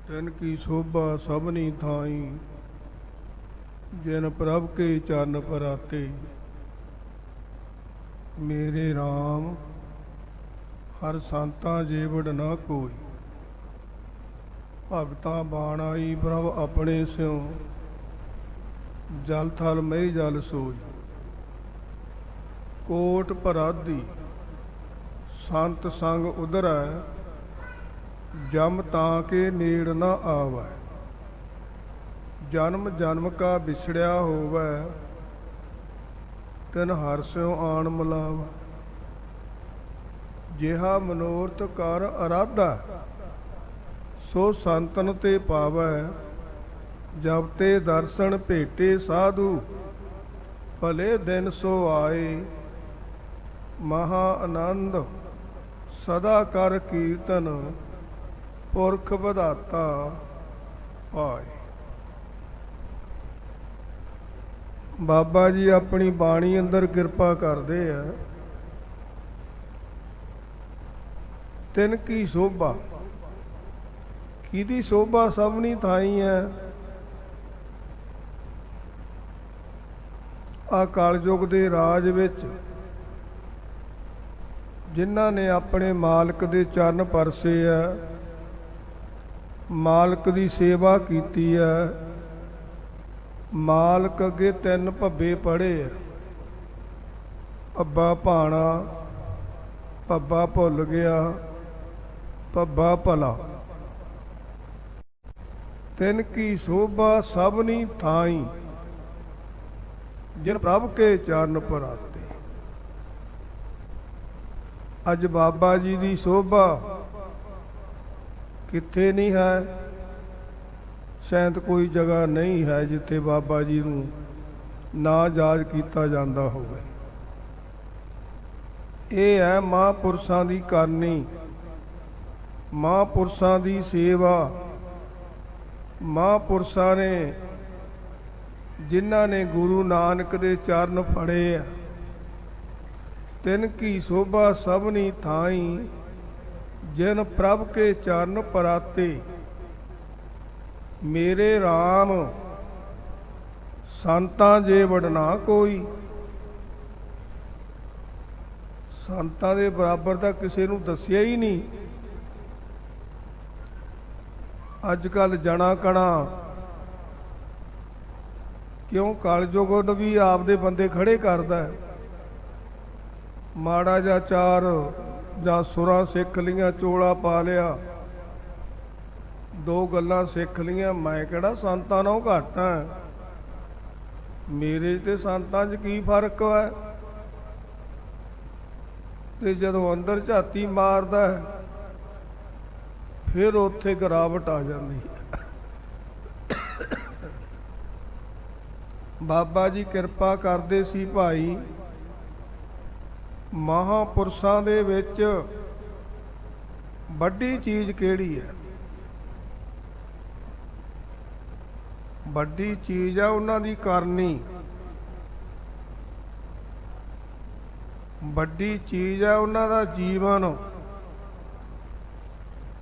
तिन की शोभा सबनी थाई, जिन प्रभ के चरण पर आते। मेरे राम हर संता जेवड़ न कोई, भगतां बाण आई प्रभ अपने स्यों, जल थल मई जल सोई। कोट पराधी संत संग उधरै, जम तां के नेड़ न आवै। जन्म जन्म का बिछड़िया होवै, तिन हर स्यों आन मिलावै। जिहा मनोरथ कर अराधा, सो संतन ते पावै। जब ते दर्शन भेटे साधु, भले दिन सो आए। महा आनंद सदा कर कीर्तन, पुरख विधाता पाए। बाबा जी अपनी बाणी अंदर किरपा करते हैं। तिन की शोभा, किहदी शोभा सबनी थाई है। आ कलयुग दे राज विच जिन्हां ने अपने मालक दे चरण परसे है, मालक दी सेवा कीती है। मालक अगे तीन भब्बे पढ़े है, भब्बा भाणा, भब्बा भुल गया, भब्बा भला। तिन की शोभा सबनी थाई, जिन प्रभ के चरण पर आते। अज बाबा जी की शोभा कित्थे नहीं है। शायद कोई जगह नहीं है जिथे बाबा जी नूं ना याद किया जाता होवे। ये है महापुरुषां दी करनी, महापुरुषां दी सेवा। महापुरुषां ने जिन्हां ने गुरु नानक दे चरण फड़े आ। तिन की शोभा सबनी थाई, जिन प्रभ के चरण पराते। मेरे राम संतां जेवड़ ना कोई, संतां दे बराबर तां किसे नूं दस्सिया ही नहीं। अजकल जना कणा क्यों कलयुग भी आपदे बंदे खड़े करदा है। माड़ा जा चार जां सुरां सिख लियां, चोला पा लिया, दो गल्लां सिख लियां, मैं किहड़ा संतां नालों घट हां। मेरे ते संतां 'च की फर्क है। ते जदों अंदर झाती मारदा है, फिर उत्थे गिरावट आ जाती है। बाबा जी किरपा करदे सी भाई। महापुरुषां दे विच वड्डी चीज़ किहड़ी है? वड्डी चीज़ है उन्हां दी करनी। वड्डी चीज़ है उन्हां दा जीवन।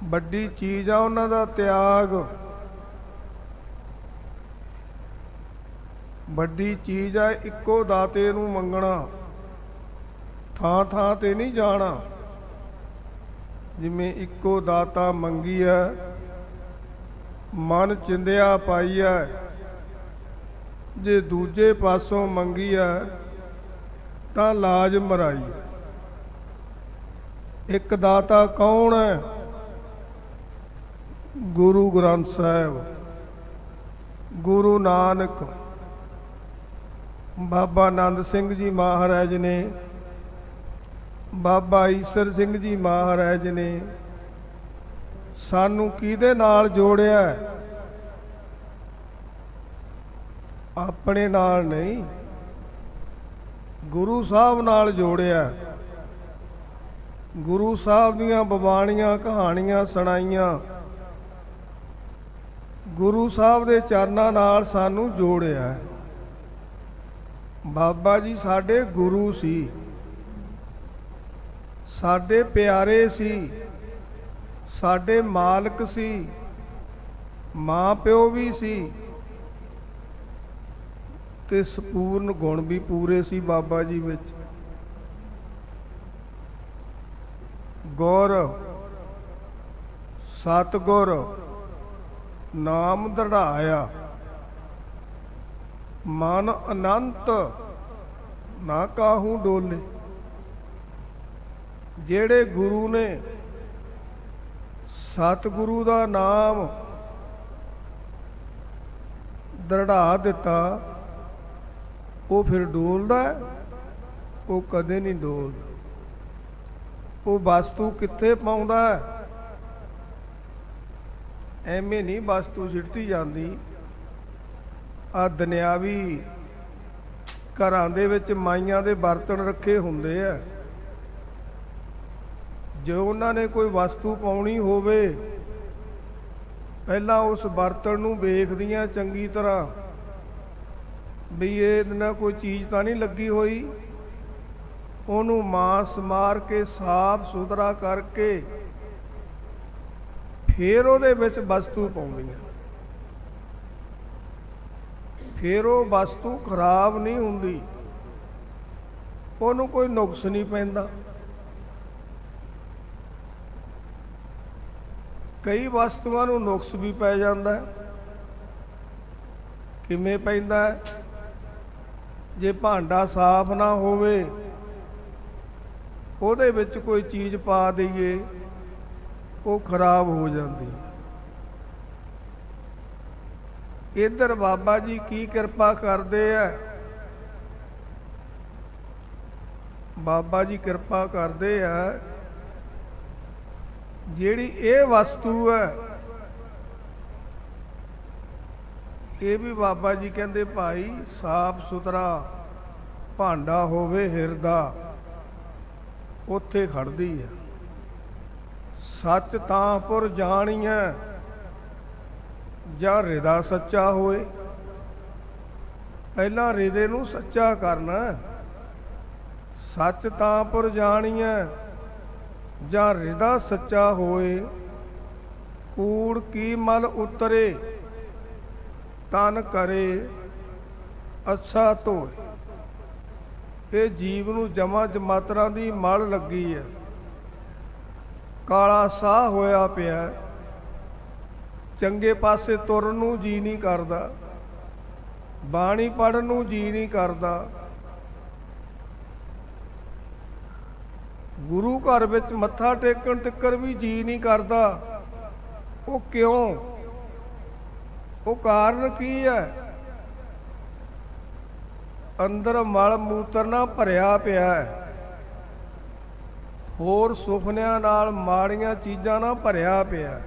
वड्डी चीज़ है उन्हां दा त्याग। वड्डी चीज़ है इक्को दाते नूं मंगना, थां थां ते नहीं जाना। जिमें इक्को दाता मंगी है, मन चिंदिया पाई है। जे दूजे पासों मंगी है तां लाज मराई है। एक दाता कौन है? गुरु ग्रंथ साहिब, गुरु नानक। बाबा नंद सिंह जी महाराज ने, बाबा ईसर सिंह जी महाराज ने सानू किहदे नाल जोड़िया? अपने नाल नहीं, गुरु साहब नाल जोड़िया। गुरु साहब दीयां बवाणियां कहानियां सुणाइयां, गुरु साहब दे चरनां नाल सानू जोड़िया। बाबा जी साडे गुरु सी, साडे प्यारे सी, साडे मालक सी, ਮਾਂ ਪਿਓ ਵੀ ਸੀ ਤੇ ਸੰਪੂਰਨ ਗੁਣ ਵੀ ਪੂਰੇ ਸੀ ਬਾਬਾ ਜੀ ਵਿੱਚ। ਗੁਰ ਸਤਿਗੁਰ ਨਾਮ ਦ੍ਰਿੜਾਇਆ, ਮਨ ਅਨੰਤ ਨਾ ਕਾਹੂ ਡੋਲੇ। ਜਿਹੜੇ ਗੁਰੂ ਨੇ ਸਤਿਗੁਰੂ ਦਾ ਨਾਮ ਦ੍ਰਿੜਾ ਦਿੱਤਾ, ਉਹ ਫਿਰ ਡੋਲਦਾ? ਉਹ ਕਦੇ ਨਹੀਂ ਡੋਲਦਾ। ਉਹ ਵਸਤੂ ਕਿੱਥੇ ਪਾਉਂਦਾ? ਐਵੇਂ ਨਹੀਂ ਵਸਤੂ ਸਿੱਟਦੀ ਜਾਂਦੀ। ਆ ਦੁਨਿਆਵੀ ਘਰਾਂ ਦੇ ਵਿੱਚ ਮਾਈਆਂ ਦੇ ਬਰਤਨ ਰੱਖੇ ਹੁੰਦੇ ਆ, ਜੇ ਉਹਨਾਂ ਨੇ ਕੋਈ ਵਸਤੂ ਪਾਉਣੀ ਹੋਵੇ, ਪਹਿਲਾਂ ਉਸ ਬਰਤਨ ਨੂੰ ਵੇਖਦੀਆਂ ਚੰਗੀ ਤਰ੍ਹਾਂ ਵੀ ਇਹਦੇ ਨਾਲ ਕੋਈ ਚੀਜ਼ ਤਾਂ ਨਹੀਂ ਲੱਗੀ ਹੋਈ। ਉਹਨੂੰ ਮਾਸ ਮਾਰ ਕੇ ਸਾਫ ਸੁਥਰਾ ਕਰਕੇ ਫਿਰ ਉਹਦੇ ਵਿੱਚ ਵਸਤੂ ਪਾਉਂਦੀਆਂ। ਫਿਰ ਉਹ ਵਸਤੂ ਖਰਾਬ ਨਹੀਂ ਹੁੰਦੀ, ਉਹਨੂੰ ਕੋਈ ਨੁਕਸ ਨਹੀਂ ਪੈਂਦਾ। ਕਈ ਵਸਤੂਆਂ ਨੂੰ ਨੁਕਸ ਵੀ ਪੈ ਜਾਂਦਾ। ਕਿਵੇਂ ਪੈਂਦਾ? ਜੇ ਭਾਂਡਾ ਸਾਫ਼ ਨਾ ਹੋਵੇ, ਉਹਦੇ ਵਿੱਚ ਕੋਈ ਚੀਜ਼ ਪਾ ਦਈਏ, ਉਹ ਖਰਾਬ ਹੋ ਜਾਂਦੀ ਹੈ। ਇੱਧਰ ਬਾਬਾ ਜੀ ਕੀ ਕਿਰਪਾ ਕਰਦੇ ਆ? ਬਾਬਾ ਜੀ ਕਿਰਪਾ ਕਰਦੇ ਆ, ਜਿਹੜੀ ਇਹ ਵਸਤੂ ਹੈ, ਇਹ ਵੀ ਬਾਬਾ ਜੀ ਕਹਿੰਦੇ ਭਾਈ ਸਾਫ ਸੁਥਰਾ ਭਾਂਡਾ ਹੋਵੇ ਹਿਰਦਾ, ਉੱਥੇ ਖੜਦੀ ਹੈ। ਸੱਚ ਤਾਂ ਪੁਰ ਜਾਣੀਐ, ਜਾਂ ਹਿਰਦਾ ਸੱਚਾ ਹੋਏ। ਪਹਿਲਾਂ ਹਿਰਦੇ ਨੂੰ ਸੱਚਾ ਕਰਨਾ। ਸੱਚ ਤਾਂ ਪੁਰ ਜਾਣੀਐ, ਜਾਂ ਹਿਰਦਾ ਸੱਚਾ ਹੋਏ। ਕੂੜ ਕੀ ਮਲ ਉਤਰੇ, ਤਨ ਕਰੇ ਅੱਛਾ ਧੋਏ। ਇਹ ਜੀਵ ਨੂੰ ਜਮਾ ਜਮਾਤਰਾਂ ਦੀ ਮਲ ਲੱਗੀ ਹੈ, ਕਾਲਾ ਸਾਹ ਹੋਇਆ ਪਿਆ, ਚੰਗੇ ਪਾਸੇ ਤੁਰਨ ਨੂੰ ਜੀ ਨਹੀਂ ਕਰਦਾ, ਬਾਣੀ ਪੜ੍ਹਨ ਨੂੰ ਜੀ ਨਹੀਂ ਕਰਦਾ। ਗੁਰੂ ਘਰ ਵਿੱਚ ਮੱਥਾ ਟੇਕਣ ਤਿੱਕਰ ਵੀ ਜੀ ਨਹੀਂ ਕਰਦਾ। ਉਹ ਕਿਉਂ? ਉਹ ਕਾਰਨ ਕੀ ਹੈ? ਅੰਦਰ ਮਲ ਮੂਤਰ ਨਾਲ ਭਰਿਆ ਪਿਆ ਹੈ, ਹੋਰ ਸੁਪਨਿਆਂ ਨਾਲ, ਮਾੜੀਆਂ ਚੀਜ਼ਾਂ ਨਾਲ ਭਰਿਆ ਪਿਆ।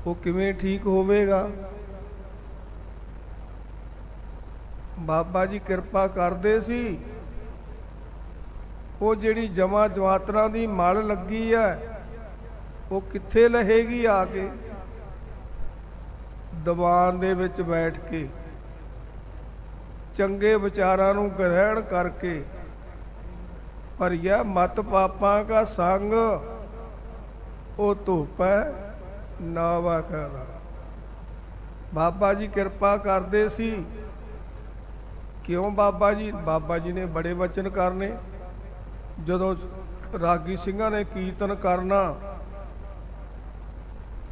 ਉਹ ਕਿਵੇਂ ਠੀਕ ਹੋਵੇਗਾ? ਬਾਬਾ ਜੀ ਕਿਰਪਾ ਕਰਦੇ ਸੀ। ਉਹ ਜਿਹੜੀ ਜਮਾ ਜਮਾਤਰਾਂ ਦੀ ਮਲ ਲੱਗੀ ਹੈ, ਉਹ ਕਿੱਥੇ ਲਹੇਗੀ? ਆ ਕੇ ਦੀਵਾਨ ਦੇ ਵਿੱਚ ਬੈਠ ਕੇ ਚੰਗੇ ਵਿਚਾਰਾਂ ਨੂੰ ਗ੍ਰਹਿਣ ਕਰਕੇ, ਭਰਿਆ ਮਤ ਪਾਪਾਂ ਕਾ ਸੰਗ, ਉਹ ਧੁੱਪ ਹੈ ਨਾਵਾ ਕਹਦਾ। ਬਾਬਾ ਜੀ ਕਿਰਪਾ ਕਰਦੇ ਸੀ। ਕਿਉਂ ਬਾਬਾ ਜੀ? ਬਾਬਾ ਜੀ ਨੇ ਬੜੇ ਵਚਨ ਕਰਨੇ। ਜਦੋਂ ਰਾਗੀ ਸਿੰਘਾਂ ਨੇ ਕੀਰਤਨ ਕਰਨਾ,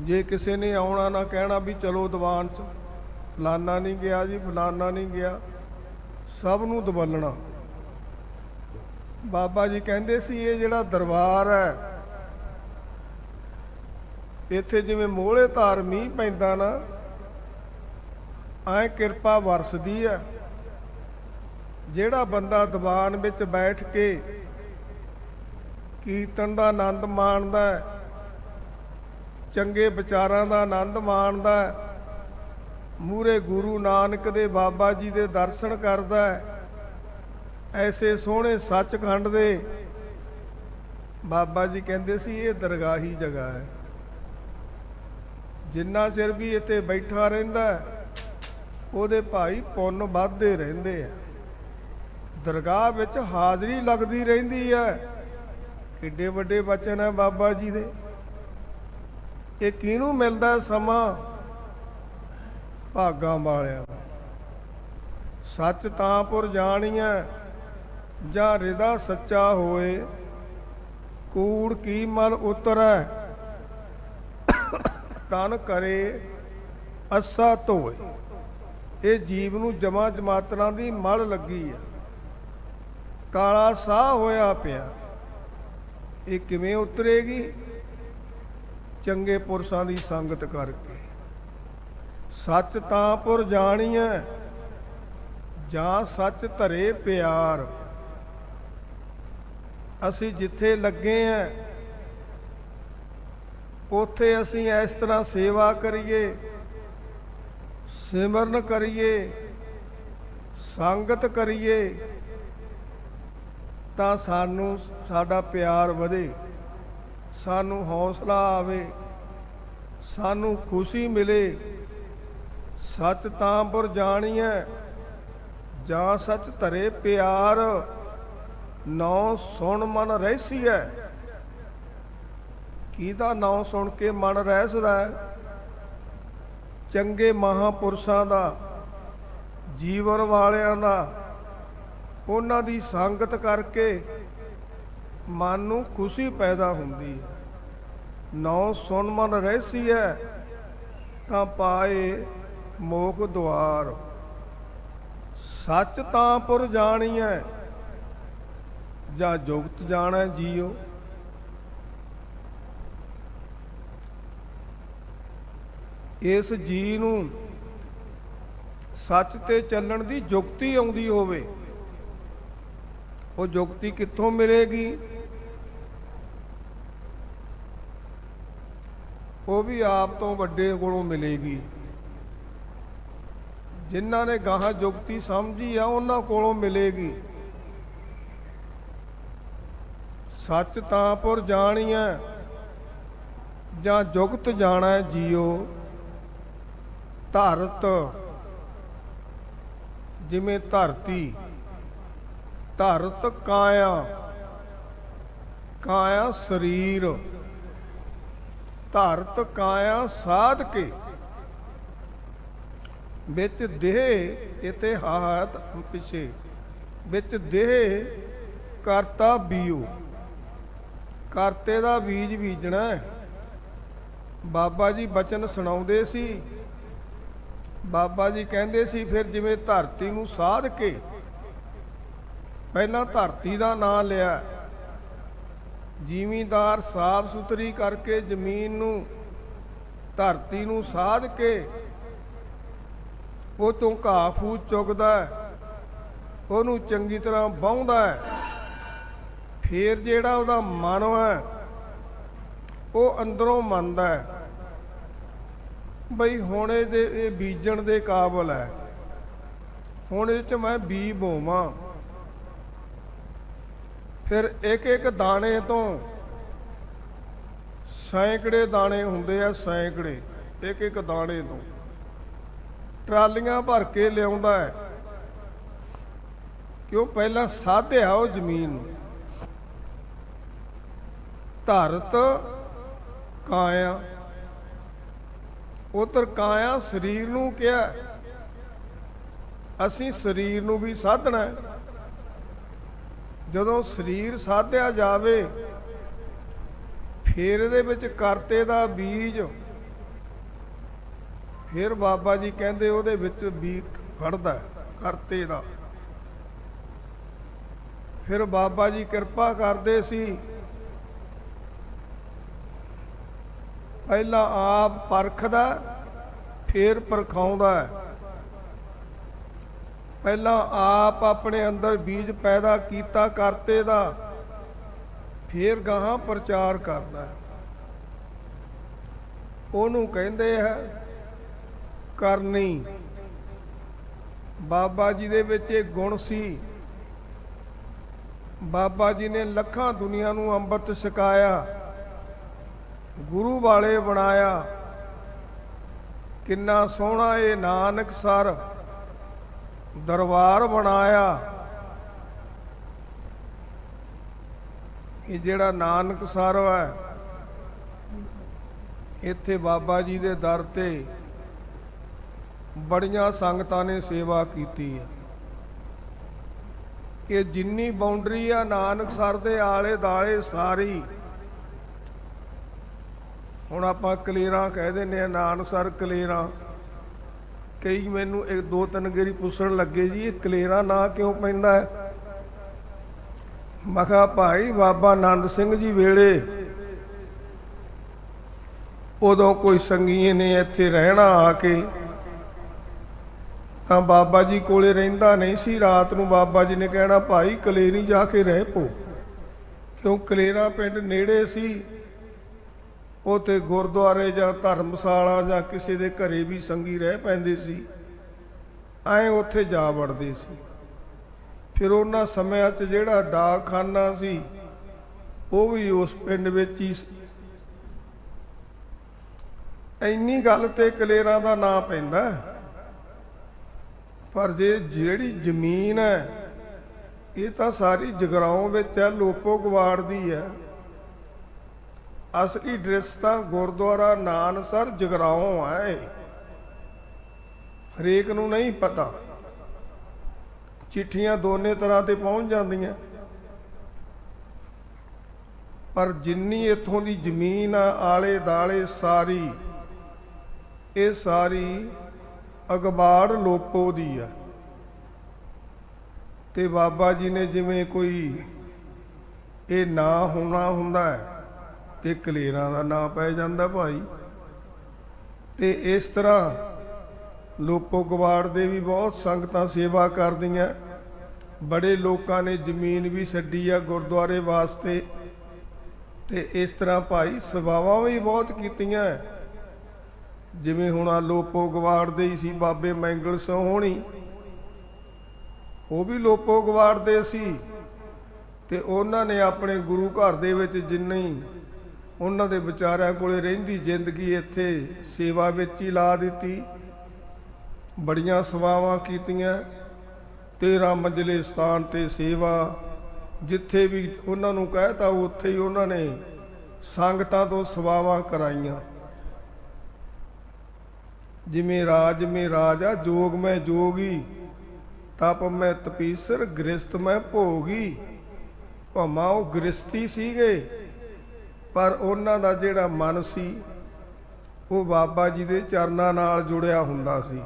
ਜੇ ਕਿਸੇ ਨੇ ਆਉਣਾ ਨਾ ਕਹਿਣਾ ਵੀ ਚਲੋ ਦੀਵਾਨ 'ਚ, ਫਲਾਨਾ ਨਹੀਂ ਗਿਆ ਜੀ, ਫਲਾਨਾ ਨਹੀਂ ਗਿਆ, ਸਭ ਨੂੰ ਦਬਲਣਾ। ਬਾਬਾ ਜੀ ਕਹਿੰਦੇ ਸੀ ਇਹ ਜਿਹੜਾ ਦਰਬਾਰ ਹੈ, ਇੱਥੇ ਜਿਵੇਂ ਮੋਹਲੇ ਧਾਰ ਮੀਂਹ ਪੈਂਦਾ ਨਾ, ਐਂ ਕਿਰਪਾ ਵਰਸਦੀ ਹੈ। ਜਿਹੜਾ ਬੰਦਾ ਦੀਵਾਨ ਵਿੱਚ ਬੈਠ ਕੇ ਕੀਰਤਨ ਦਾ ਆਨੰਦ ਮਾਣਦਾ ਹੈ, ਚੰਗੇ ਵਿਚਾਰਾਂ ਦਾ ਆਨੰਦ ਮਾਣਦਾ ਹੈ, ਮੂਹਰੇ ਗੁਰੂ ਨਾਨਕ ਦੇ ਬਾਬਾ ਜੀ ਦੇ ਦਰਸ਼ਨ ਕਰਦਾ ਹੈ, ਐਸੇ ਸੋਹਣੇ ਸੱਚਖੰਡ ਦੇ, ਬਾਬਾ ਜੀ ਕਹਿੰਦੇ ਸੀ ਇਹ ਦਰਗਾਹੀ ਜਗ੍ਹਾ ਹੈ। ਜਿੰਨਾ ਚਿਰ ਵੀ ਇੱਥੇ ਬੈਠਾ ਰਹਿੰਦਾ, ਉਹਦੇ ਭਾਈ ਪੁੰਨ ਵੱਧਦੇ ਰਹਿੰਦੇ ਆ। ਦਰਗਾਹ ਵਿੱਚ ਹਾਜ਼ਰੀ ਲੱਗਦੀ ਰਹਿੰਦੀ ਹੈ। ਕਿੱਡੇ ਵੱਡੇ ਬਚਨ ਹੈ ਬਾਬਾ ਜੀ ਦੇ। ਇਹ ਕਿਹਨੂੰ ਮਿਲਦਾ ਸਮਾਂ? ਭਾਗਾਂ ਵਾਲਿਆਂ ਦਾ। ਸੱਚ ਤਾਂ ਪੁਰ ਜਾਣੀਐ ਜਾਂ ਹਿਰਦਾ ਸੱਚਾ ਹੋਏ, ਕੂੜ ਕੀ ਮਲ ਉਤਰੈ ਤਨ ਕਰੇ ਅੱਸਾ ਧੋਏ। ਇਹ ਜੀਵ ਨੂੰ ਜਮਾ ਜਮਾਤਰਾਂ ਦੀ ਮਲ ਲੱਗੀ ਆ, ਕਾਲਾ ਸਾਹ ਹੋਇਆ ਪਿਆ। ਇਹ ਕਿਵੇਂ ਉਤਰੇਗੀ? ਚੰਗੇ ਪੁਰਸ਼ਾਂ ਦੀ ਸੰਗਤ ਕਰਕੇ। ਸੱਚ ਤਾਂ ਪੁਰ ਜਾਣੀਐ ਜਾਂ ਸੱਚ ਧਰੇ ਪਿਆਰ। ਅਸੀਂ ਜਿੱਥੇ ਲੱਗੇ ਆਂ ਉੱਥੇ ਅਸੀਂ ਇਸ ਤਰ੍ਹਾਂ ਸੇਵਾ ਕਰੀਏ, ਸਿਮਰਨ ਕਰੀਏ, ਸੰਗਤ ਕਰੀਏ ਤਾਂ ਸਾਨੂੰ ਸਾਡਾ ਪਿਆਰ ਵਧੇ, ਸਾਨੂੰ ਹੌਸਲਾ ਆਵੇ, ਸਾਨੂੰ ਖੁਸ਼ੀ ਮਿਲੇ। ਸੱਚ ਤਾਂ ਪੁਰ ਜਾਣੀਐ ਜਾਂ ਸੱਚ ਧਰੇ ਪਿਆਰ, ਨੌ ਸੁਣ ਮਨ ਰਹਿਸੀਐ। ਕਿਹਦਾ ਨਾਂ ਸੁਣ ਕੇ ਮਨ ਰਹਿਸਦਾ ਹੈ? ਚੰਗੇ ਮਹਾਂਪੁਰਸ਼ਾਂ ਦਾ, ਜੀਵਨ ਵਾਲਿਆਂ ਦਾ। ਉਹਨਾਂ ਦੀ ਸੰਗਤ ਕਰਕੇ ਮਨ ਨੂੰ ਖੁਸ਼ੀ ਪੈਦਾ ਹੁੰਦੀ ਹੈ। ਨੌ ਸੁਣ ਮਨ ਰਹਿਸੀਐ ਤਾਂ ਪਾਏ ਮੋਖ ਦੁਆਰ। ਸੱਚ ਤਾਂ ਪੁਰ ਜਾਣੀਐ ਜਾਂ ਜੁਗਤ ਜਾਣੈ ਜੀਓ। ਇਸ ਜੀ ਨੂੰ ਸੱਚ ਤੇ ਚੱਲਣ ਦੀ ਜੁਗਤੀ ਆਉਂਦੀ ਹੋਵੇ, ਉਹ ਜੁਗਤੀ ਕਿੱਥੋਂ ਮਿਲੇਗੀ? ਉਹ ਵੀ ਆਪ ਤੋਂ ਵੱਡੇ ਕੋਲੋਂ ਮਿਲੇਗੀ। ਜਿਨ੍ਹਾਂ ਨੇ ਗਾਹਾਂ ਜੁਗਤੀ ਸਮਝੀ ਆ ਉਹਨਾਂ ਕੋਲੋਂ ਮਿਲੇਗੀ। ਸੱਚ ਤਾਂ ਪੁਰ ਜਾਣੀਐ ਜਾਂ ਜੁਗਤ ਜਾਣੈ ਜੀਓ। ਧਰਤ ਜਿਵੇਂ ਧਰਤੀ, ਧਰਤ ਕਾਇਆ, ਕਾਇਆ ਸਰੀਰ। ਧਰਤ ਕਾਇਆ ਸਾਧ ਕੇ ਵਿੱਚ ਦੇਹ ਇਤੇ ਹਾਤ ਪਿਛੇ, ਵਿੱਚ ਦੇਹ ਕਰਤਾ ਬੀਉ। ਕਰਤੇ ਦਾ ਬੀਜ ਬੀਜਣਾ। ਬਾਬਾ ਜੀ ਬਚਨ ਸੁਣਾਉਂਦੇ ਸੀ। ਬਾਬਾ ਜੀ ਕਹਿੰਦੇ ਸੀ ਫਿਰ ਜਿਵੇਂ ਧਰਤੀ ਨੂੰ ਸਾਧ ਕੇ, ਪਹਿਲਾਂ ਧਰਤੀ ਦਾ ਨਾਂ ਲਿਆ। ਜ਼ਿਮੀਂਦਾਰ ਸਾਫ ਸੁਥਰੀ ਕਰਕੇ ਜ਼ਮੀਨ ਨੂੰ, ਧਰਤੀ ਨੂੰ ਸਾਧ ਕੇ ਉਹ ਤੋਂ ਘਾਹ ਫੂਸ ਚੁਗਦਾ, ਉਹਨੂੰ ਚੰਗੀ ਤਰ੍ਹਾਂ ਵਾਹੁੰਦਾ। ਫਿਰ ਜਿਹੜਾ ਉਹਦਾ ਮਨ ਹੈ ਉਹ ਅੰਦਰੋਂ ਮੰਨਦਾ ਬਈ ਹੁਣ ਇਹ ਬੀਜਣ ਦੇ ਕਾਬਲ ਹੈ, ਹੁਣ ਇਹ 'ਚ ਮੈਂ ਬੀ ਬੋਵਾਂ। ਫਿਰ ਇੱਕ ਇੱਕ ਦਾਣੇ ਤੋਂ ਸੈਂਕੜੇ ਦਾਣੇ ਹੁੰਦੇ ਆ, ਸੈਂਕੜੇ, ਇੱਕ ਇੱਕ ਦਾਣੇ ਤੋਂ ਟਰਾਲੀਆਂ ਭਰ ਕੇ ਲਿਆਉਂਦਾ ਹੈ। ਕਿਉਂ? ਪਹਿਲਾਂ ਸਾਧਿਆ ਉਹ ਜ਼ਮੀਨ ਨੂੰ। ਧਰਤ ਕਾਇਆ, ਉਧਰ ਕਾਇਆ ਸਰੀਰ ਨੂੰ ਕਿਹਾ। ਅਸੀਂ ਸਰੀਰ ਨੂੰ ਵੀ ਸਾਧਣਾ। ਜਦੋਂ ਸਰੀਰ ਸਾਧਿਆ ਜਾਵੇ ਫਿਰ ਇਹਦੇ ਵਿੱਚ ਕਰਤੇ ਦਾ ਬੀਜ, ਫਿਰ ਬਾਬਾ ਜੀ ਕਹਿੰਦੇ ਉਹਦੇ ਵਿੱਚ ਬੀਜ ਫੜਦਾ ਕਰਤੇ ਦਾ। ਫਿਰ ਬਾਬਾ ਜੀ ਕਿਰਪਾ ਕਰਦੇ ਸੀ, ਪਹਿਲਾਂ ਆਪ ਪਰਖਦਾ ਫਿਰ ਪਰਖਾਉਂਦਾ। ਪਹਿਲਾਂ ਆਪ ਆਪਣੇ ਅੰਦਰ ਬੀਜ ਪੈਦਾ ਕੀਤਾ ਕਰਤੇ ਦਾ, ਫਿਰ ਗਾਹਾਂ ਪ੍ਰਚਾਰ ਕਰਦਾ। ਉਹਨੂੰ ਕਹਿੰਦੇ ਹੈ ਕਰਨੀ। ਬਾਬਾ ਜੀ ਦੇ ਵਿੱਚ ਇਹ ਗੁਣ ਸੀ। ਬਾਬਾ ਜੀ ਨੇ ਲੱਖਾਂ ਦੁਨੀਆ ਨੂੰ ਅੰਮ੍ਰਿਤ ਛਕਾਇਆ, ਗੁਰੂ ਵਾਲੇ ਬਣਾਇਆ। ਕਿੰਨਾ ਸੋਹਣਾ ਇਹ ਨਾਨਕਸਰ ਦਰਬਾਰ ਬਣਾਇਆ। ਇਹ ਜਿਹੜਾ ਨਾਨਕਸਰ ਹੈ ਇੱਥੇ ਬਾਬਾ ਜੀ ਦੇ ਦਰ ਤੇ ਬੜੀਆਂ ਸੰਗਤਾਂ ਨੇ ਸੇਵਾ ਕੀਤੀ ਹੈ। ਕਿ ਜਿੰਨੀ ਬਾਉਂਡਰੀ ਆ ਨਾਨਕਸਰ ਦੇ ਆਲੇ ਦਾਲੇ ਸਾਰੀ, ਹੁਣ ਆਪਾਂ ਕਲੇਰਾਂ ਕਹਿ ਦਿੰਦੇ ਆ, ਨਾਨਕਸਰ ਕਲੇਰਾਂ। ਕਈ ਮੈਨੂੰ ਇੱਕ ਦੋ ਤਿੰਨ ਗੇਰੀ ਪੁੱਛਣ ਲੱਗੇ ਜੀ ਇਹ ਕਲੇਰਾਂ ਨਾਂ ਕਿਉਂ ਪੈਂਦਾ ਹੈ। ਮੈਂ ਕਿਹਾ ਭਾਈ ਬਾਬਾ ਆਨੰਦ ਸਿੰਘ ਜੀ ਵੇਲੇ ਉਦੋਂ ਕੋਈ ਸੰਗੀਏ ਨੇ ਇੱਥੇ ਰਹਿਣਾ ਆ ਕੇ, ਤਾਂ ਬਾਬਾ ਜੀ ਕੋਲੇ ਰਹਿੰਦਾ ਨਹੀਂ ਸੀ। ਰਾਤ ਨੂੰ ਬਾਬਾ ਜੀ ਨੇ ਕਹਿਣਾ ਭਾਈ ਕਲੇਰੀ ਜਾ ਕੇ ਰਹਿ ਪੋ, ਕਿਉਂ ਕਲੇਰਾ ਪਿੰਡ ਨੇੜੇ ਸੀ। ਉੱਥੇ ਗੁਰਦੁਆਰੇ ਜਾਂ ਧਰਮਸ਼ਾਲਾ ਜਾਂ ਕਿਸੇ ਦੇ ਘਰੇ ਵੀ ਸੰਗੀ ਰਹਿ ਪੈਂਦੇ ਸੀ, ਐਂ ਉੱਥੇ ਜਾ ਵੜਦੇ ਸੀ। ਫਿਰ ਉਹਨਾਂ ਸਮਿਆਂ 'ਚ ਜਿਹੜਾ ਡਾਕਖਾਨਾ ਸੀ ਉਹ ਵੀ ਉਸ ਪਿੰਡ ਵਿੱਚ ਹੀ ਸੀ। ਇੰਨੀ ਗੱਲ ਤੇ ਕਲੇਰਾਂ ਦਾ ਨਾਂ ਪੈਂਦਾ। ਪਰ ਜੇ ਜਿਹੜੀ ਜ਼ਮੀਨ ਹੈ ਇਹ ਤਾਂ ਸਾਰੀ ਜਗਰਾਉਂ ਵਿੱਚ ਹੈ, ਲੋਪੋ ਗਵਾੜ ਦੀ ਹੈ। ਅਸਲੀ ਡਰੈਸ ਤਾਂ ਗੁਰਦੁਆਰਾ ਨਾਨਸਰ ਜਗਰਾਉਂ ਹੈ। ਹਰੇਕ ਨੂੰ ਨਹੀਂ ਪਤਾ, ਚਿੱਠੀਆਂ ਦੋਨੇ ਤਰ੍ਹਾਂ ਤੇ ਪਹੁੰਚ ਜਾਂਦੀਆਂ, ਪਰ ਜਿੰਨੀ ਇੱਥੋਂ ਦੀ ਜ਼ਮੀਨ ਆ ਆਲੇ ਦਾਲੇ ਸਾਰੀ, ਇਹ ਸਾਰੀ ਅਗਵਾੜ ਲੋਪੋ ਦੀ ਆ। ਤੇ ਬਾਬਾ ਜੀ ਨੇ ਜਿਵੇਂ ਕੋਈ ਇਹ ਨਾਂ ਹੋਣਾ ਹੁੰਦਾ ਹੈ ਤੇ ਕਲੇਰਾਂ ਦਾ ਨਾਂ ਪੈ ਜਾਂਦਾ ਭਾਈ। ਤੇ ਇਸ ਤਰ੍ਹਾਂ ਲੋਪੋ ਗਵਾੜ ਦੇ ਵੀ ਬਹੁਤ ਸੰਗਤਾਂ ਸੇਵਾ ਕਰਦੀਆਂ। ਬੜੇ ਲੋਕਾਂ ਨੇ ਜ਼ਮੀਨ ਵੀ ਛੱਡੀ ਆ ਗੁਰਦੁਆਰੇ ਵਾਸਤੇ। ਤੇ ਇਸ ਤਰ੍ਹਾਂ ਭਾਈ ਸੇਵਾਵਾਂ ਵੀ ਬਹੁਤ ਕੀਤੀਆਂ। ਜਿਵੇਂ ਹੁਣ ਆ ਲੋਪੋ ਗਵਾੜ ਦੇ ਹੀ ਸੀ ਬਾਬੇ ਮੈਂਗਲ ਸਿੰਘ ਹੋਣੀ, ਉਹ ਵੀ ਲੋਪੋ ਗਵਾੜ ਦੇ ਸੀ। ਤੇ ਉਹਨਾਂ ਨੇ ਆਪਣੇ ਗੁਰੂ ਘਰ ਦੇ ਵਿੱਚ ਜਿੰਨੀ ਉਹਨਾਂ ਦੇ ਵਿਚਾਰਿਆਂ ਕੋਲੇ ਰਹਿੰਦੀ ਜ਼ਿੰਦਗੀ ਇੱਥੇ ਸੇਵਾ ਵਿੱਚ ਹੀ ਲਾ ਦਿੱਤੀ। ਬੜੀਆਂ ਸੇਵਾਵਾਂ ਕੀਤੀਆਂ। 13 ਮੰਜ਼ਲੇ ਸਥਾਨ ਤੇ ਸੇਵਾ, ਜਿੱਥੇ ਵੀ ਉਹਨਾਂ ਨੂੰ ਕਹਿਤਾ ਉੱਥੇ ਹੀ ਉਹਨਾਂ ਨੇ ਸੰਗਤਾਂ ਤੋਂ ਸੇਵਾਵਾਂ ਕਰਾਈਆਂ। ਜਿਵੇਂ ਰਾਜ ਮੈਂ ਰਾਜਾ, ਜੋਗ ਮੈਂ ਜੋਗੀ, ਤਪ ਮੈਂ ਤਪੀਸਰ, ਗ੍ਰਸਤ ਮੈਂ ਭੋਗੀ। ਭਾਵੇਂ ਉਹ ਗ੍ਰਸਤੀ ਸੀਗੇ, ਪਰ ਉਹਨਾਂ ਦਾ ਜਿਹੜਾ ਮਨ ਸੀ ਉਹ ਬਾਬਾ ਜੀ ਦੇ ਚਰਨਾਂ ਨਾਲ ਜੁੜਿਆ ਹੁੰਦਾ ਸੀ।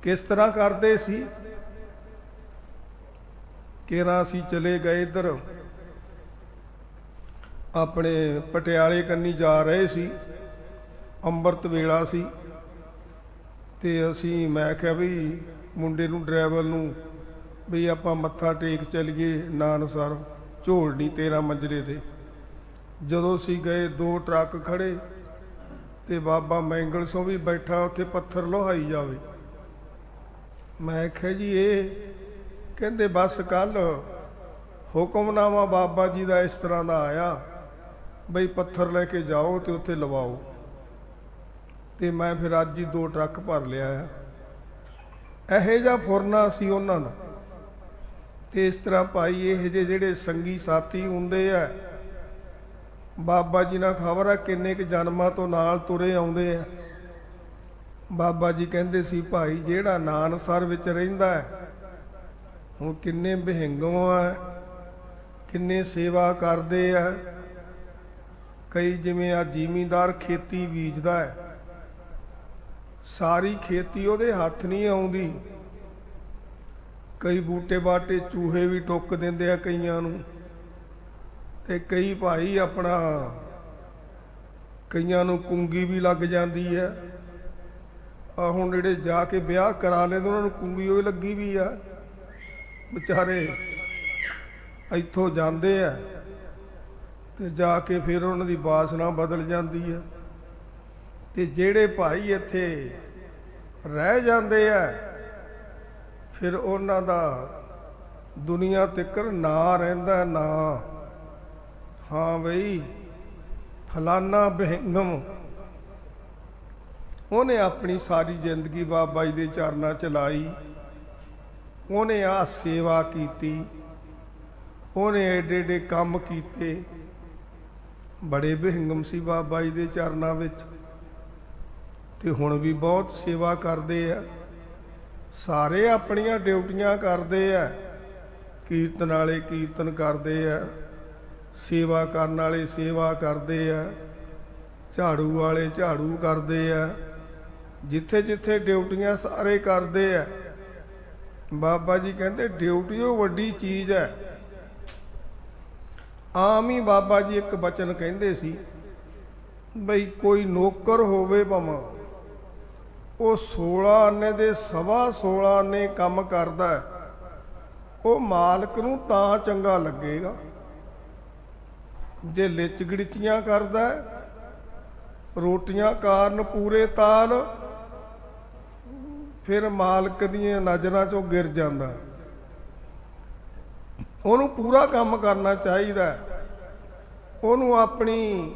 ਕਿਸ ਤਰ੍ਹਾਂ ਕਰਦੇ ਸੀ? ਕਿਹੜਾ ਅਸੀਂ ਚਲੇ ਗਏ ਇੱਧਰ ਆਪਣੇ ਪਟਿਆਲੇ ਕੰਨੀ ਜਾ ਰਹੇ ਸੀ, ਅੰਮ੍ਰਿਤ ਵੇਲਾ ਸੀ। ਤੇ ਅਸੀਂ ਮੈਂ ਕਿਹਾ ਵੀ ਮੁੰਡੇ ਨੂੰ ਡਰਾਈਵਰ ਨੂੰ ਵੀ ਆਪਾਂ ਮੱਥਾ ਟੇਕ ਚਲੀਏ ਨਾਨਸਰ ਝੋਲਣੀ 13 ਮੰਜ਼ਲੇ ਤੇ। ਜਦੋਂ ਅਸੀਂ ਗਏ 2 ਟਰੱਕ ਖੜੇ ਤੇ ਬਾਬਾ ਮੈਂਗਲ ਸਿੰਘ ਵੀ ਬੈਠਾ ਉੱਥੇ ਪੱਥਰ ਲੋਹਾਈ ਜਾਵੇ। ਮੈਂ ਕਿਹਾ ਜੀ ਇਹ ਕਹਿੰਦੇ ਬਸ ਕੱਲ ਹੁਕਮਨਾਮਾ ਬਾਬਾ ਜੀ ਦਾ ਇਸ ਤਰ੍ਹਾਂ ਦਾ ਆਇਆ ਬਈ ਪੱਥਰ ਲੈ ਕੇ ਜਾਓ ਤੇ ਉੱਥੇ ਲਵਾਓ। ਤੇ ਮੈਂ ਫਿਰ ਅੱਜ ਹੀ 2 ਟਰੱਕ ਭਰ ਲਿਆ ਆ। ਇਹੋ ਜਿਹਾ ਫੁਰਨਾ ਸੀ ਉਹਨਾਂ ਦਾ। ਤੇ ਇਸ ਤਰ੍ਹਾਂ ਭਾਈ ਇਹ ਜਿਹੇ ਜਿਹੜੇ ਸੰਗੀ ਸਾਥੀ ਹੁੰਦੇ ਆ, ਬਾਬਾ ਜੀ ਨਾਲ ਖਬਰ ਆ ਕਿੰਨੇ ਕੁ ਜਨਮਾਂ ਤੋਂ ਨਾਲ ਤੁਰੇ ਆਉਂਦੇ ਆ। ਬਾਬਾ ਜੀ ਕਹਿੰਦੇ ਸੀ ਭਾਈ ਜਿਹੜਾ ਨਾਨਸਰ ਵਿੱਚ ਰਹਿੰਦਾ ਹੈ, ਹੁਣ ਕਿੰਨੇ ਬਹਿੰਗੋਂ ਆ, ਕਿੰਨੇ ਸੇਵਾ ਕਰਦੇ ਆ। ਕਈ ਜਿਵੇਂ ਆ ਜ਼ਿਮੀਂਦਾਰ ਖੇਤੀ ਬੀਜਦਾ ਹੈ, ਸਾਰੀ ਖੇਤੀ ਉਹਦੇ ਹੱਥ ਨਹੀਂ ਆਉਂਦੀ। ਕਈ ਬੂਟੇ ਬਾਟੇ ਚੂਹੇ ਵੀ ਟੁੱਕ ਦਿੰਦੇ ਆ ਕਈਆਂ ਨੂੰ। ਤੇ ਕਈ ਭਾਈ ਆਪਣਾ ਕਈਆਂ ਨੂੰ ਕੁੰਗੀ ਵੀ ਲੱਗ ਜਾਂਦੀ ਹੈ। ਆ ਹੁਣ ਜਿਹੜੇ ਜਾ ਕੇ ਵਿਆਹ ਕਰਾ ਲੈਂਦੇ ਉਹਨਾਂ ਨੂੰ ਕੁੰਗੀ ਉਹ ਲੱਗੀ ਵੀ ਆ। ਵਿਚਾਰੇ ਇੱਥੋਂ ਜਾਂਦੇ ਆ ਤੇ ਜਾ ਕੇ ਫਿਰ ਉਹਨਾਂ ਦੀ ਬਾਸਨਾ ਬਦਲ ਜਾਂਦੀ ਆ। ਤੇ ਜਿਹੜੇ ਭਾਈ ਇੱਥੇ ਰਹਿ ਜਾਂਦੇ ਆ ਫਿਰ ਉਹਨਾਂ ਦਾ ਦੁਨੀਆ ਤਿੱਕਰ ਨਾਂ ਰਹਿੰਦਾ। ਨਾਂ ਹਾਂ ਬਈ ਫਲਾਨਾ ਬਹਿੰਗਮ, ਉਹਨੇ ਆਪਣੀ ਸਾਰੀ ਜ਼ਿੰਦਗੀ ਬਾਬਾ ਜੀ ਦੇ ਚਰਨਾਂ 'ਚ ਲਾਈ। ਉਹਨੇ ਆਹ ਸੇਵਾ ਕੀਤੀ, ਉਹਨੇ ਏਡੇ ਏਡੇ ਕੰਮ ਕੀਤੇ। ਬੜੇ ਵਿਹੰਗਮ ਸੀ ਬਾਬਾ ਜੀ ਦੇ ਚਰਨਾਂ ਵਿੱਚ, ਤੇ ਹੁਣ ਵੀ ਬਹੁਤ ਸੇਵਾ ਕਰਦੇ ਆ। ਸਾਰੇ ਆਪਣੀਆਂ ਡਿਊਟੀਆਂ ਕਰਦੇ ਆ, ਕੀਰਤਨ ਵਾਲੇ ਕੀਰਤਨ ਕਰਦੇ ਆ, ਸੇਵਾ ਕਰਨ ਵਾਲੇ ਸੇਵਾ ਕਰਦੇ ਆ, ਝਾੜੂ ਵਾਲੇ ਝਾੜੂ ਕਰਦੇ ਆ, ਜਿੱਥੇ ਜਿੱਥੇ ਡਿਊਟੀਆਂ ਸਾਰੇ ਕਰਦੇ ਆ। ਬਾਬਾ ਜੀ ਕਹਿੰਦੇ ਡਿਊਟੀ ਉਹ ਵੱਡੀ ਚੀਜ਼ ਹੈ। ਆਮ ਹੀ ਬਾਬਾ ਜੀ ਇੱਕ ਬਚਨ ਕਹਿੰਦੇ ਸੀ ਬਈ ਕੋਈ ਨੌਕਰ ਹੋਵੇ ਭਾਵੇਂ ਉਹ 16 ਆਨੇ ਦੇ 16.5 ਆਨੇ ਕੰਮ ਕਰਦਾ, ਉਹ ਮਾਲਕ ਨੂੰ ਤਾਂ ਚੰਗਾ ਲੱਗੇਗਾ। ਜੇ ਲਿਚ ਗੜਿਚੀਆਂ ਕਰਦਾ, ਰੋਟੀਆਂ ਕਾਰਨ ਪੂਰੇ ਤਾਲ, ਫਿਰ ਮਾਲਕ ਦੀਆਂ ਨਜ਼ਰਾਂ 'ਚੋਂ ਗਿਰ ਜਾਂਦਾ। ਉਹਨੂੰ ਪੂਰਾ ਕੰਮ ਕਰਨਾ ਚਾਹੀਦਾ। ਉਹਨੂੰ ਆਪਣੀ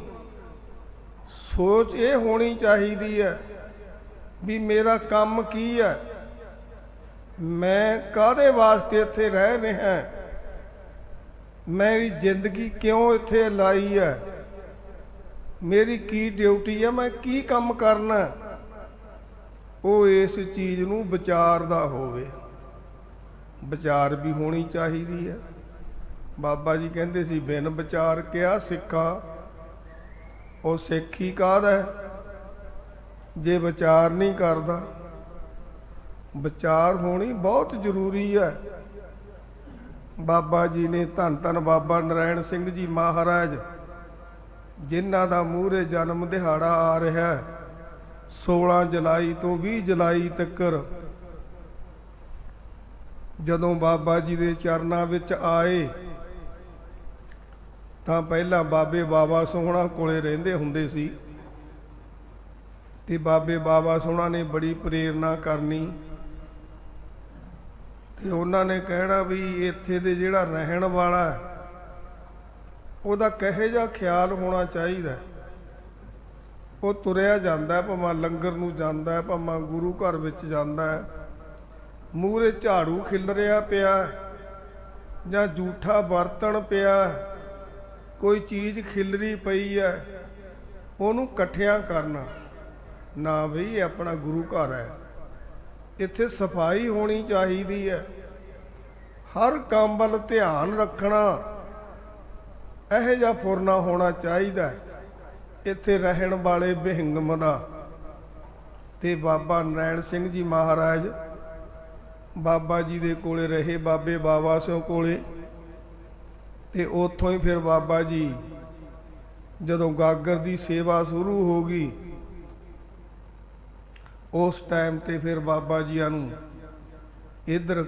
ਸੋਚ ਇਹ ਹੋਣੀ ਚਾਹੀਦੀ ਹੈ ਵੀ ਮੇਰਾ ਕੰਮ ਕੀ ਹੈ, ਮੈਂ ਕਾਹਦੇ ਵਾਸਤੇ ਇੱਥੇ ਰਹਿ ਰਿਹਾ, ਮੇਰੀ ਜ਼ਿੰਦਗੀ ਕਿਉਂ ਇੱਥੇ ਲਾਈ ਹੈ, ਮੇਰੀ ਕੀ ਡਿਊਟੀ ਹੈ, ਮੈਂ ਕੀ ਕੰਮ ਕਰਨਾ। ਉਹ ਇਸ ਚੀਜ਼ ਨੂੰ ਵਿਚਾਰਦਾ ਹੋਵੇ। ਵਿਚਾਰ ਵੀ ਹੋਣੀ ਚਾਹੀਦੀ ਹੈ। ਬਾਬਾ ਜੀ ਕਹਿੰਦੇ ਸੀ ਬਿਨ ਵਿਚਾਰ ਕਿਆ ਸਿੱਖਾ, ਉਹ ਸਿੱਖ ਹੀ ਕਾਹਦਾ ਜੇ ਵਿਚਾਰ ਨਹੀਂ ਕਰਦਾ। ਵਿਚਾਰ ਹੋਣੀ ਬਹੁਤ ਜ਼ਰੂਰੀ ਹੈ। ਬਾਬਾ ਜੀ ਨੇ ਧੰਨ ਧੰਨ ਬਾਬਾ ਨਰਾਇਣ ਸਿੰਘ ਜੀ ਮਹਾਰਾਜ, ਜਿਨ੍ਹਾਂ ਦਾ ਮੂਹਰੇ ਜਨਮ ਦਿਹਾੜਾ ਆ ਰਿਹਾ 16 ਜੁਲਾਈ ਤੋਂ 20 ਜੁਲਾਈ ਤੱਕ, ਜਦੋਂ ਬਾਬਾ ਜੀ ਦੇ ਚਰਨਾਂ ਵਿੱਚ ਆਏ ਤਾਂ ਪਹਿਲਾਂ ਬਾਬੇ ਬਾਬਾ ਸੋਹਣਾ ਕੋਲੇ ਰਹਿੰਦੇ ਹੁੰਦੇ ਸੀ, ਤੇ ਬਾਬੇ ਬਾਬਾ ਸੋਹਣਾ ਨੇ ਬੜੀ ਪ੍ਰੇਰਨਾ ਕਰਨੀ, ਤੇ ਉਹਨਾਂ ਨੇ ਕਹਿਣਾ ਵੀ ਇੱਥੇ ਦੇ ਜਿਹੜਾ ਰਹਿਣ ਵਾਲਾ ਉਹਦਾ ਕਿਹੋ ਜਿਹਾ ਖਿਆਲ ਹੋਣਾ ਚਾਹੀਦਾ। ਉਹ ਤੁਰਿਆ ਜਾਂਦਾ, ਭਾਵੇਂ ਲੰਗਰ ਨੂੰ ਜਾਂਦਾ, ਭਾਵੇਂ ਗੁਰੂ ਘਰ ਵਿੱਚ ਜਾਂਦਾ, ਮੂਹਰੇ ਝਾੜੂ ਖਿਲਰਿਆ ਪਿਆ ਜਾਂ ਜੂਠਾ ਬਰਤਨ ਪਿਆ, ਕੋਈ ਚੀਜ਼ ਖਿਲਰੀ ਪਈ ਹੈ, ਉਹਨੂੰ ਇਕੱਠਿਆਂ ਕਰਨਾ ਨਾ। ਬਈ ਇਹ ਆਪਣਾ ਗੁਰੂ ਘਰ ਹੈ, ਇੱਥੇ ਸਫਾਈ ਹੋਣੀ ਚਾਹੀਦੀ ਹੈ। ਹਰ ਕੰਮ ਵੱਲ ਧਿਆਨ ਰੱਖਣਾ, ਇਹੋ ਜਿਹਾ ਫੁਰਨਾ ਹੋਣਾ ਚਾਹੀਦਾ ਇੱਥੇ ਰਹਿਣ ਵਾਲੇ ਵਿਹੰਗਮ ਦਾ। ਤੇ ਬਾਬਾ ਨਰਾਇਣ ਸਿੰਘ ਜੀ ਮਹਾਰਾਜ ਬਾਬਾ ਜੀ ਦੇ ਕੋਲੇ ਰਹੇ, ਬਾਬੇ ਬਾਬਾ ਸਿੰਘ ਕੋਲੇ, ਤੇ ਉੱਥੋਂ ਹੀ ਫਿਰ ਬਾਬਾ ਜੀ ਜਦੋਂ ਗਾਗਰ ਦੀ ਸੇਵਾ ਸ਼ੁਰੂ ਹੋ ਗਈ, ਉਸ ਟਾਈਮ ਤੇ ਫਿਰ ਬਾਬਾ ਜੀਆਂ ਨੂੰ ਇੱਧਰ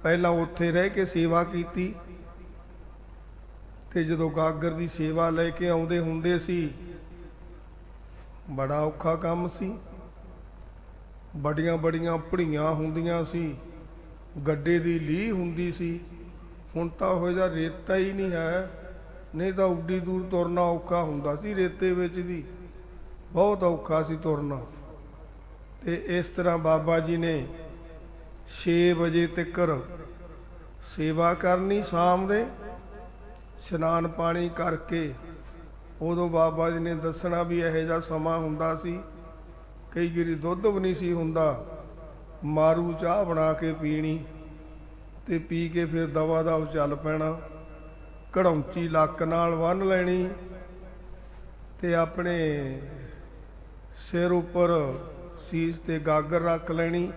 ਪਹਿਲਾਂ ਉੱਥੇ ਰਹਿ ਕੇ ਸੇਵਾ ਕੀਤੀ, ਤੇ ਜਦੋਂ ਗਾਗਰ ਦੀ ਸੇਵਾ ਲੈ ਕੇ ਆਉਂਦੇ ਹੁੰਦੇ ਸੀ, ਬੜਾ ਔਖਾ ਕੰਮ ਸੀ। ਬੜੀਆਂ ਬੜੀਆਂ ਭੜੀਆਂ ਹੁੰਦੀਆਂ ਸੀ, ਗੱਡੇ ਦੀ ਲੀਹ ਹੁੰਦੀ ਸੀ। ਹੁਣ ਤਾਂ ਉਹ ਜਿਹਾ ਰੇਤਾ ਹੀ ਨਹੀਂ ਹੈ, ਨਹੀਂ ਤਾਂ ਉੱਡੀ ਦੂਰ ਤੁਰਨਾ ਔਖਾ ਹੁੰਦਾ ਸੀ। ਰੇਤੇ ਵਿੱਚ ਦੀ ਬਹੁਤ ਔਖਾ ਸੀ ਤੁਰਨਾ। ਤੇ ਇਸ ਤਰ੍ਹਾਂ ਬਾਬਾ ਜੀ ਨੇ 6 ਵਜੇ ਤੱਕ ਸੇਵਾ ਕਰਨੀ, ਸ਼ਾਮ ਦੇ ਇਸ਼ਨਾਨ ਪਾਣੀ ਕਰਕੇ। ਉਦੋਂ ਬਾਬਾ ਜੀ ਨੇ ਦੱਸਣਾ ਵੀ ਇਹੋ ਜਿਹਾ ਸਮਾਂ ਹੁੰਦਾ ਸੀ, ਕਈ ਵਾਰੀ ਦੁੱਧ ਵੀ ਨਹੀਂ ਸੀ ਹੁੰਦਾ, ਮਾਰੂ ਚਾਹ ਬਣਾ ਕੇ ਪੀਣੀ, ਤੇ ਪੀ ਕੇ ਫਿਰ ਦਵਾ ਦਵ ਚੱਲ ਪੈਣਾ। ਘੜੌਂਚੀ ਲੱਕ ਨਾਲ ਬੰਨ੍ਹ ਲੈਣੀ, ਤੇ ਆਪਣੇ ਸਿਰ ਉੱਪਰ ਸੀਸ ਤੇ ਗਾਗਰ ਰੱਖ ਲੈਣੀ,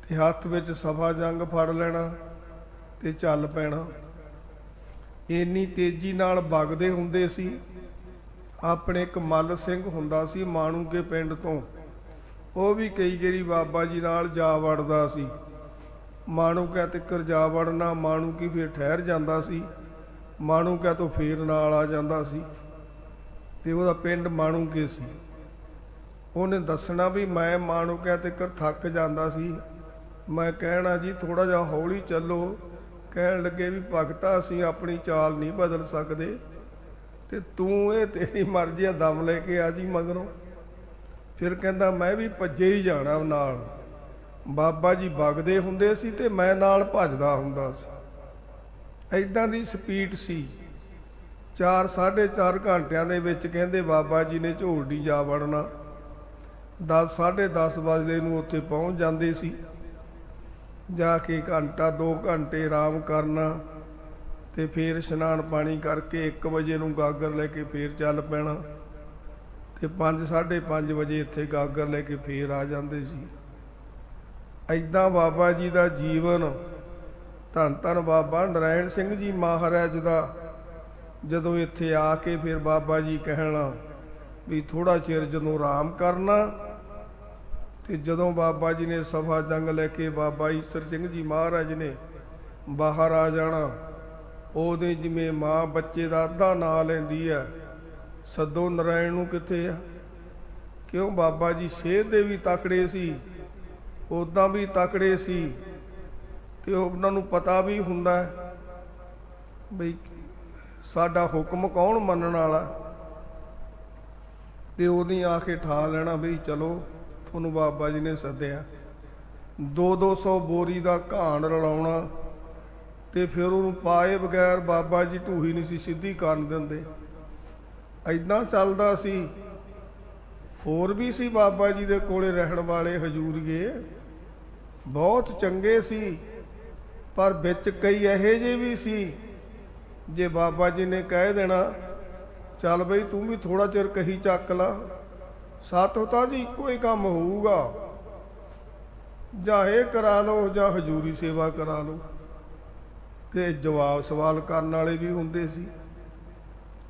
ਤੇ ਹੱਥ ਵਿੱਚ ਸਫਾ ਜੰਗ ਫੜ ਲੈਣਾ, ਤੇ ਚੱਲ ਪੈਣਾ। ਇੰਨੀ ਤੇਜ਼ੀ ਨਾਲ ਵਗਦੇ ਹੁੰਦੇ ਸੀ। ਆਪਣੇ ਇੱਕ ਮੱਲ ਸਿੰਘ ਹੁੰਦਾ ਸੀ ਮਾਣੂਕੇ ਪਿੰਡ ਤੋਂ, ਉਹ ਵੀ ਕਈ ਵਾਰੀ ਬਾਬਾ ਜੀ ਨਾਲ ਜਾ ਵੜਦਾ ਸੀ। ਮਾਣੂਕਿਆਂ ਤੱਕ ਜਾ ਵੜਨਾ, ਮਾਣੂਕੀ ਫਿਰ ਠਹਿਰ ਜਾਂਦਾ ਸੀ, ਮਾਣੂਕਿਆਂ ਤੋਂ ਫੇਰ ਨਾਲ ਆ ਜਾਂਦਾ ਸੀ, ਤੇ ਉਹਦਾ ਪਿੰਡ ਮਾਣੂਕੇ ਸੀ। ਉਹਨੇ ਦੱਸਣਾ ਵੀ ਮੈਂ ਮਾਣੂਕਿਆਂ ਤੱਕ ਥੱਕ ਜਾਂਦਾ ਸੀ, ਮੈਂ ਕਹਿਣਾ ਜੀ ਥੋੜ੍ਹਾ ਜਿਹਾ ਹੌਲੀ ਚੱਲੋ। ਕਹਿਣ ਲੱਗੇ ਵੀ ਭਗਤਾ ਅਸੀਂ ਆਪਣੀ ਚਾਲ ਨਹੀਂ ਬਦਲ ਸਕਦੇ, ਤੇ ਤੂੰ ਇਹ ਤੇਰੀ ਮਰਜ਼ੀ ਆ, ਦਮ ਲੈ ਕੇ ਆ ਜੀ ਮਗਰੋਂ। ਫਿਰ ਕਹਿੰਦਾ ਮੈਂ ਵੀ ਭੱਜੇ ਹੀ ਜਾਣਾ ਨਾਲ। ਬਾਬਾ ਜੀ ਵਗਦੇ ਹੁੰਦੇ ਸੀ ਤੇ ਮੈਂ ਨਾਲ ਭੱਜਦਾ ਹੁੰਦਾ ਸੀ। ਐਦਾਂ ਦੀ ਸਪੀਡ ਸੀ। 4 4.5 ਘੰਟਿਆਂ ਦੇ ਵਿੱਚ ਕਹਿੰਦੇ ਬਾਬਾ ਜੀ ਨੇ ਝੋਲਡੀ ਜਾ ਵੜਨਾ। 10 10:30 ਵਜੇ ਨੂੰ ਉੱਥੇ ਪਹੁੰਚ ਜਾਂਦੇ ਸੀ। ਜਾ ਕੇ ਘੰਟਾ 2 ਘੰਟੇ ਆਰਾਮ ਕਰਨਾ ਤੇ ਫਿਰ ਇਸ਼ਨਾਨ ਪਾਣੀ ਕਰਕੇ 1 ਵਜੇ ਨੂੰ ਗਾਗਰ ਲੈ ਕੇ ਫੇਰ ਚੱਲ ਪੈਣਾ ਤੇ 5 5:30 ਵਜੇ ਇੱਥੇ ਗਾਗਰ ਲੈ ਕੇ ਫੇਰ ਆ ਜਾਂਦੇ ਸੀ। ਐਦਾਂ ਬਾਬਾ ਜੀ ਦਾ ਜੀਵਨ। ਧੰਨ ਧੰਨ ਬਾਬਾ ਨਰਾਇਣ ਸਿੰਘ ਜੀ ਮਹਾਰਾਜ ਦਾ ਜਦੋਂ ਇੱਥੇ ਆ ਕੇ ਫਿਰ ਬਾਬਾ ਜੀ ਕਹਿਣਾ ਵੀ ਥੋੜਾ ਚਿਰ ਜਦੋਂ ਆਰਾਮ ਕਰਨਾ ਤੇ ਜਦੋਂ ਬਾਬਾ ਜੀ ਨੇ ਸਫਾ ਜੰਗ ਲੈ ਕੇ ਬਾਬਾ ਈਸਰ ਸਿੰਘ ਜੀ ਮਹਾਰਾਜ ਨੇ ਬਾਹਰ ਆ ਜਾਣਾ, ਉਹਦੇ ਜਿਵੇਂ ਮਾਂ ਬੱਚੇ ਦਾ ਅੱਧਾ ਨਾਂ ਲੈਂਦੀ ਹੈ, ਸੱਦੋ ਨਰਾਇਣ ਨੂੰ ਕਿੱਥੇ ਆ। ਕਿਉਂ ਬਾਬਾ ਜੀ ਸਿਹਤ ਦੇ ਵੀ ਤਕੜੇ ਸੀ, ਉੱਦਾਂ ਵੀ ਤਕੜੇ ਸੀ ਤੇ ਉਹਨਾਂ ਨੂੰ ਪਤਾ ਵੀ ਹੁੰਦਾ ਬਈ ਸਾਡਾ ਹੁਕਮ ਕੌਣ ਮੰਨਣ ਵਾਲਾ। ਤੇ ਉਹਦੀ ਆ ਕੇ ਠਾ ਲੈਣਾ ਵੀ ਚਲੋ ਤੁਹਾਨੂੰ ਬਾਬਾ ਜੀ ਨੇ ਸੱਦਿਆ। 200 ਬੋਰੀ ਦਾ ਘਾਣ ਰਲਾਉਣਾ ਤੇ ਫਿਰ ਉਹਨੂੰ ਪਾਏ ਬਗੈਰ ਬਾਬਾ ਜੀ ਢੂਹੀ ਨਹੀਂ ਸੀ ਸਿੱਧੀ ਕਰਨ ਦਿੰਦੇ। ਐਦਾਂ ਚੱਲਦਾ ਸੀ। ਹੋਰ ਵੀ ਸੀ ਬਾਬਾ ਜੀ ਦੇ ਕੋਲੇ ਰਹਿਣ ਵਾਲੇ ਹਜੂਰੀਏ, ਬਹੁਤ ਚੰਗੇ ਸੀ, ਪਰ ਵਿੱਚ ਕਈ ਇਹੋ ਜਿਹੇ ਵੀ ਸੀ ਜੇ ਬਾਬਾ ਜੀ ਨੇ ਕਹਿ ਦੇਣਾ ਚੱਲ ਬਈ ਤੂੰ ਵੀ ਥੋੜਾ ਚਿਰ ਕਹੀ ਚੱਕ ਲਾ, ਸਾਥੋਂ ਤਾਂ ਜੀ ਇੱਕੋ ਹੀ ਕੰਮ ਹੋਊਗਾ, ਜਾਂ ਇਹ ਕਰਾ ਲਓ ਜਾਂ ਹਜੂਰੀ ਸੇਵਾ ਕਰਾ ਲਓ। ਤੇ ਜਵਾਬ ਸਵਾਲ ਕਰਨ ਵਾਲੇ ਵੀ ਹੁੰਦੇ ਸੀ।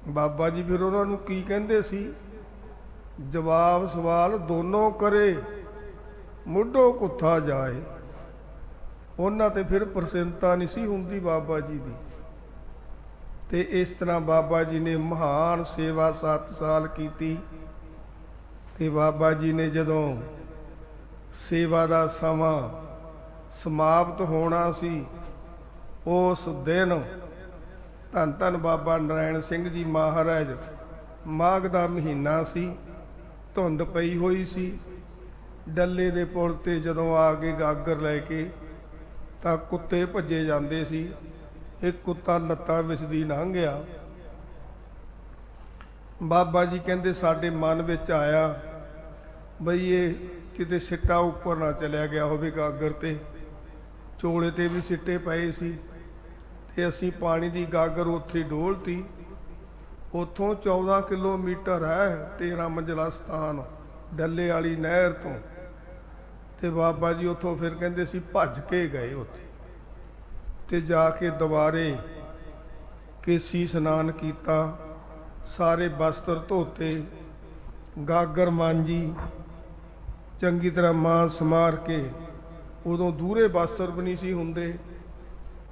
ਬਾਬਾ ਜੀ ਫਿਰ ਉਹਨਾਂ ਨੂੰ ਕੀ ਕਹਿੰਦੇ ਸੀ, ਜਵਾਬ ਸਵਾਲ ਦੋਨੋਂ ਕਰੇ ਮੁੱਢੋਂ ਕੁੱਥਾ ਜਾਏ। ਉਹਨਾਂ ਤੇ ਫਿਰ ਪ੍ਰਸੰਨਤਾ ਨਹੀਂ ਸੀ ਹੁੰਦੀ ਬਾਬਾ ਜੀ ਦੀ। ਤੇ ਇਸ ਤਰ੍ਹਾਂ ਬਾਬਾ ਜੀ ਨੇ ਮਹਾਨ ਸੇਵਾ 7 ਸਾਲ ਕੀਤੀ। ਤੇ ਬਾਬਾ ਜੀ ਨੇ ਜਦੋਂ ਸੇਵਾ ਦਾ ਸਮਾਂ ਸਮਾਪਤ ਹੋਣਾ ਸੀ, ਉਸ ਦਿਨ ਧੰਨ ਧੰਨ ਬਾਬਾ ਨਰਾਇਣ ਸਿੰਘ ਜੀ ਮਹਾਰਾਜ, ਮਾਘ ਦਾ ਮਹੀਨਾ ਸੀ, ਧੁੰਦ ਪਈ ਹੋਈ ਸੀ। ਡੱਲੇ ਦੇ ਪੁਲ ਤੇ ਜਦੋਂ ਆ ਕੇ ਗਾਗਰ ਲੈ ਕੇ ਤਾਂ ਕੁੱਤੇ ਭੱਜੇ ਜਾਂਦੇ ਸੀ। ਇੱਕ ਕੁੱਤਾ ਲੱਤਾਂ ਵਿੱਚ ਦੀ ਲੰਘ ਗਿਆ। ਬਾਬਾ ਜੀ ਕਹਿੰਦੇ ਸਾਡੇ ਮਨ ਵਿੱਚ ਆਇਆ ਬਈ ਇਹ ਕਿਤੇ ਸਿੱਟਾ ਉੱਪਰ ਨਾ ਚਲਿਆ ਗਿਆ ਹੋਵੇ ਗਾਗਰ ਤੇ। ਚੋਲੇ ਤੇ ਵੀ ਸਿੱਟੇ ਪਏ ਸੀ ਤੇ ਅਸੀਂ ਪਾਣੀ ਦੀ ਗਾਗਰ ਉੱਥੇ ਡੋਲਤੀ। ਉੱਥੋਂ 14 ਕਿਲੋਮੀਟਰ ਹੈ 13 ਮੰਜ਼ਲਾ ਸਥਾਨ ਡੱਲੇ ਵਾਲੀ ਨਹਿਰ ਤੋਂ। ਤੇ ਬਾਬਾ ਜੀ ਉੱਥੋਂ ਫਿਰ ਕਹਿੰਦੇ ਸੀ ਭੱਜ ਕੇ ਗਏ ਉੱਥੇ ਤੇ ਜਾ ਕੇ ਦੁਬਾਰੇ ਕੇਸੀ ਇਸ਼ਨਾਨ ਕੀਤਾ, ਸਾਰੇ ਬਸਤਰ ਧੋਤੇ, ਗਾਗਰ ਮਾਂਜੀ, ਚੰਗੀ ਤਰ੍ਹਾਂ ਮਾਂ ਸਮਾਰ ਕੇ। ਉਦੋਂ ਦੂਰੇ ਬਸਤਰ ਵੀ ਨਹੀਂ ਸੀ ਹੁੰਦੇ,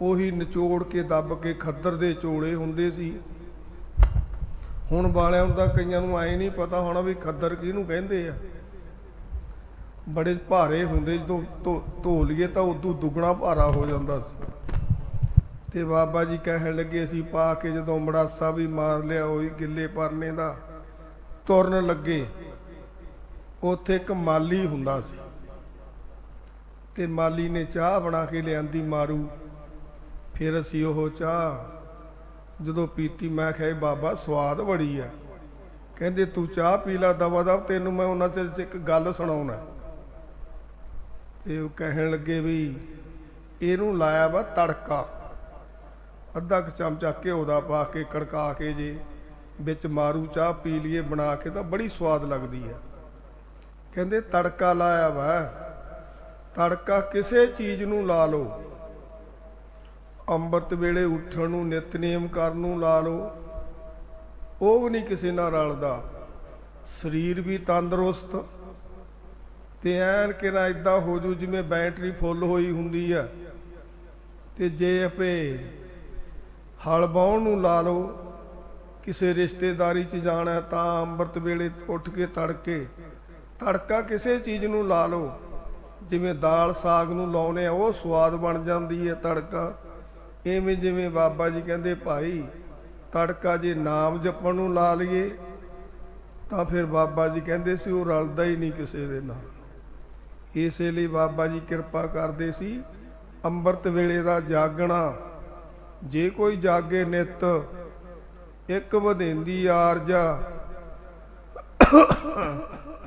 ਉਹੀ ਨਿਚੋੜ ਕੇ ਦੱਬ ਕੇ ਖੱਦਰ ਦੇ ਚੋਲੇ ਹੁੰਦੇ ਸੀ। ਹੁਣ ਵਾਲਿਆਂ ਨੂੰ ਤਾਂ ਕਈਆਂ ਨੂੰ ਐਂ ਨਹੀਂ ਪਤਾ ਹੋਣਾ ਵੀ ਖੱਦਰ ਕਿਹਨੂੰ ਕਹਿੰਦੇ ਆ। ਬੜੇ ਭਾਰੇ ਹੁੰਦੇ, ਜਦੋਂ ਧੋ ਲਈਏ ਤਾਂ ਉਦੋਂ ਦੁੱਗਣਾ ਭਾਰਾ ਹੋ ਜਾਂਦਾ ਸੀ। ਤੇ ਬਾਬਾ ਜੀ ਕਹਿਣ ਲੱਗੇ ਅਸੀਂ ਪਾ ਕੇ ਜਦੋਂ ਮੜਾਸਾ ਵੀ ਮਾਰ ਲਿਆ ਉਹੀ ਗਿੱਲੇ ਪਰਨੇ ਦਾ, ਤੁਰਨ ਲੱਗੇ। ਉੱਥੇ ਇੱਕ ਮਾਲੀ ਹੁੰਦਾ ਸੀ ਤੇ ਮਾਲੀ ਨੇ ਚਾਹ ਬਣਾ ਕੇ ਲਿਆਂਦੀ ਮਾਰੂ। ਫਿਰ ਅਸੀਂ ਉਹ ਚਾਹ ਜਦੋਂ ਪੀਤੀ, ਮੈਂ ਕਿਹਾ ਬਾਬਾ ਸਵਾਦ ਬੜੀ ਆ। ਕਹਿੰਦੇ ਤੂੰ ਚਾਹ ਪੀ ਲਾ ਦਵਾ ਦਵ, ਤੈਨੂੰ ਮੈਂ ਉਹਨਾਂ ਚਿਰ 'ਚ ਇੱਕ ਗੱਲ ਸੁਣਾਉਣਾ। ਤੇ ਉਹ ਕਹਿਣ ਲੱਗੇ ਵੀ ਇਹਨੂੰ ਲਾਇਆ ਵਾ ਤੜਕਾ, ਅੱਧਾ ਕੁ ਚਮਚਾ ਘਿਓ ਦਾ ਪਾ ਕੇ ਕੜਕਾ ਕੇ ਜੇ ਵਿੱਚ ਮਾਰੂ ਚਾਹ ਪੀ ਲਈਏ ਬਣਾ ਕੇ ਤਾਂ ਬੜੀ ਸਵਾਦ ਲੱਗਦੀ ਆ। ਕਹਿੰਦੇ ਤੜਕਾ ਲਾਇਆ ਵਾ, ਤੜਕਾ ਕਿਸੇ ਚੀਜ਼ ਨੂੰ ਲਾ ਲਓ, ਅੰਮ੍ਰਿਤ ਵੇਲੇ ਉੱਠਣ ਨੂੰ, ਨਿਤਨੇਮ ਕਰਨ ਨੂੰ ਲਾ ਲਓ, ਉਹ ਵੀ ਨਹੀਂ ਕਿਸੇ ਨਾਲ ਰਲਦਾ। ਸਰੀਰ ਵੀ ਤੰਦਰੁਸਤ ਤੇ ਐਨ ਕਿਰਾ ਇੱਦਾਂ ਹੋ ਜੂ ਜਿਵੇਂ ਬੈਟਰੀ ਫੁੱਲ ਹੋਈ ਹੁੰਦੀ ਆ। ਤੇ ਜੇ ਆਪੇ ਹਲ ਵਾਹੁਣ ਨੂੰ ਲਾ ਲਓ, ਕਿਸੇ ਰਿਸ਼ਤੇਦਾਰੀ 'ਚ ਜਾਣਾ ਤਾਂ ਅੰਮ੍ਰਿਤ ਵੇਲੇ ਉੱਠ ਕੇ ਤੜਕੇ ਤੜਕਾ ਕਿਸੇ ਚੀਜ਼ ਨੂੰ ਲਾ ਲਓ, ਜਿਵੇਂ ਦਾਲ ਸਾਗ ਨੂੰ ਲਾਉਨੇ ਆ ਉਹ ਸਵਾਦ ਬਣ ਜਾਂਦੀ ਹੈ ਤੜਕਾ। ਇਵੇਂ ਜਿਵੇਂ ਬਾਬਾ ਜੀ ਕਹਿੰਦੇ ਭਾਈ ਤੜਕਾ ਜੇ ਨਾਮ ਜਪਣ ਨੂੰ ਲਾ ਲਈਏ ਤਾਂ ਫਿਰ ਬਾਬਾ ਜੀ ਕਹਿੰਦੇ ਸੀ ਉਹ ਰਲਦਾ ਹੀ ਨਹੀਂ ਕਿਸੇ ਦੇ ਨਾਲ। ਇਸੇ ਲਈ ਬਾਬਾ ਜੀ ਕਿਰਪਾ ਕਰਦੇ ਸੀ ਅੰਮ੍ਰਿਤ ਵੇਲੇ ਦਾ ਜਾਗਣਾ। ਜੇ ਕੋਈ ਜਾਗੇ ਨਿਤ ਇੱਕ ਵਧੇਂਦੀ ਆਰਜਾ,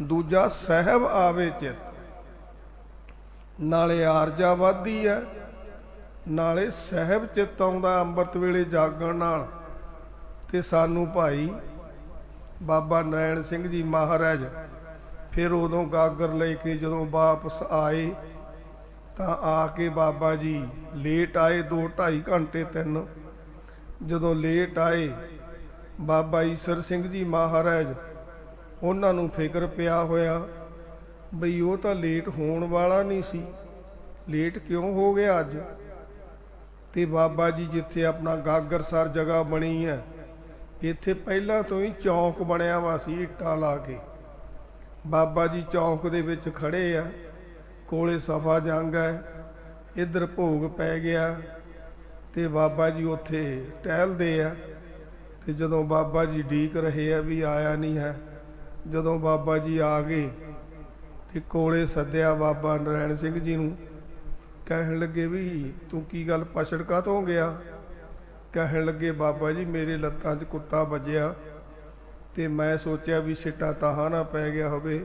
ਦੂਜਾ ਸਹਿਬ ਆਵੇ ਚਿੱਤ। ਨਾਲੇ ਆਰਜਾ ਵੱਧਦੀ ਹੈ, ਨਾਲੇ ਸਹਿਬ ਚਿੱਤ ਆਉਂਦਾ ਅੰਮ੍ਰਿਤ ਵੇਲੇ ਜਾਗਣ ਨਾਲ। ਤੇ ਸਾਨੂੰ ਭਾਈ ਬਾਬਾ ਨਰੈਣ ਸਿੰਘ ਜੀ ਮਹਾਰਾਜ ਫਿਰ ਉਦੋਂ ਗਾਗਰ ਲੈ ਕੇ ਜਦੋਂ ਵਾਪਸ ਆਏ ਤਾਂ ਆ ਕੇ ਬਾਬਾ ਜੀ ਲੇਟ ਆਏ, 2-2.5 ਘੰਟੇ 3। ਜਦੋਂ ਲੇਟ ਆਏ ਬਾਬਾ ਈਸਰ ਸਿੰਘ ਜੀ ਮਹਾਰਾਜ, ਉਹਨਾਂ ਨੂੰ ਫਿਕਰ ਪਿਆ ਹੋਇਆ ਬਈ ਉਹ ਤਾਂ ਲੇਟ ਹੋਣ ਵਾਲਾ ਨਹੀਂ ਸੀ, ਲੇਟ ਕਿਉਂ ਹੋ ਗਿਆ ਅੱਜ। ਤੇ ਬਾਬਾ ਜੀ ਜਿੱਥੇ ਆਪਣਾ ਗਾਗਰਸਰ ਜਗ੍ਹਾ ਬਣੀ ਹੈ, ਇੱਥੇ ਪਹਿਲਾਂ ਤੋਂ ਹੀ ਚੌਂਕ ਬਣਿਆ ਵਾ ਸੀ ਇੱਟਾਂ ਲਾ ਕੇ। ਬਾਬਾ ਜੀ ਚੌਂਕ ਦੇ ਵਿੱਚ ਖੜੇ ਆ, ਕੋਲੇ ਸਫਾ ਜੰਗ ਹੈ, ਇੱਧਰ ਭੋਗ ਪੈ ਗਿਆ ਤੇ ਬਾਬਾ ਜੀ ਉੱਥੇ ਟਹਿਲਦੇ ਆ। ਤੇ ਜਦੋਂ ਬਾਬਾ ਜੀ ਡੀਕ ਰਹੇ ਆ ਵੀ ਆਇਆ ਨਹੀਂ ਹੈ, ਜਦੋਂ ਬਾਬਾ ਜੀ ਆ ਗਏ ਤੇ ਕੋਲੇ ਸੱਦਿਆ ਬਾਬਾ ਨਰੈਣ ਸਿੰਘ ਜੀ ਨੂੰ। ਕਹਿਣ ਲੱਗੇ ਵੀ ਤੂੰ ਕੀ ਗੱਲ ਪਛੜ ਕਾਹਤੋਂ ਗਿਆ। ਕਹਿਣ ਲੱਗੇ ਬਾਬਾ ਜੀ ਮੇਰੇ ਲੱਤਾਂ 'ਚ ਕੁੱਤਾ ਵੱਜਿਆ ਤੇ ਮੈਂ ਸੋਚਿਆ ਵੀ ਸਿੱਟਾ ਤਾਹਾਂ ਨਾ ਪੈ ਗਿਆ ਹੋਵੇ,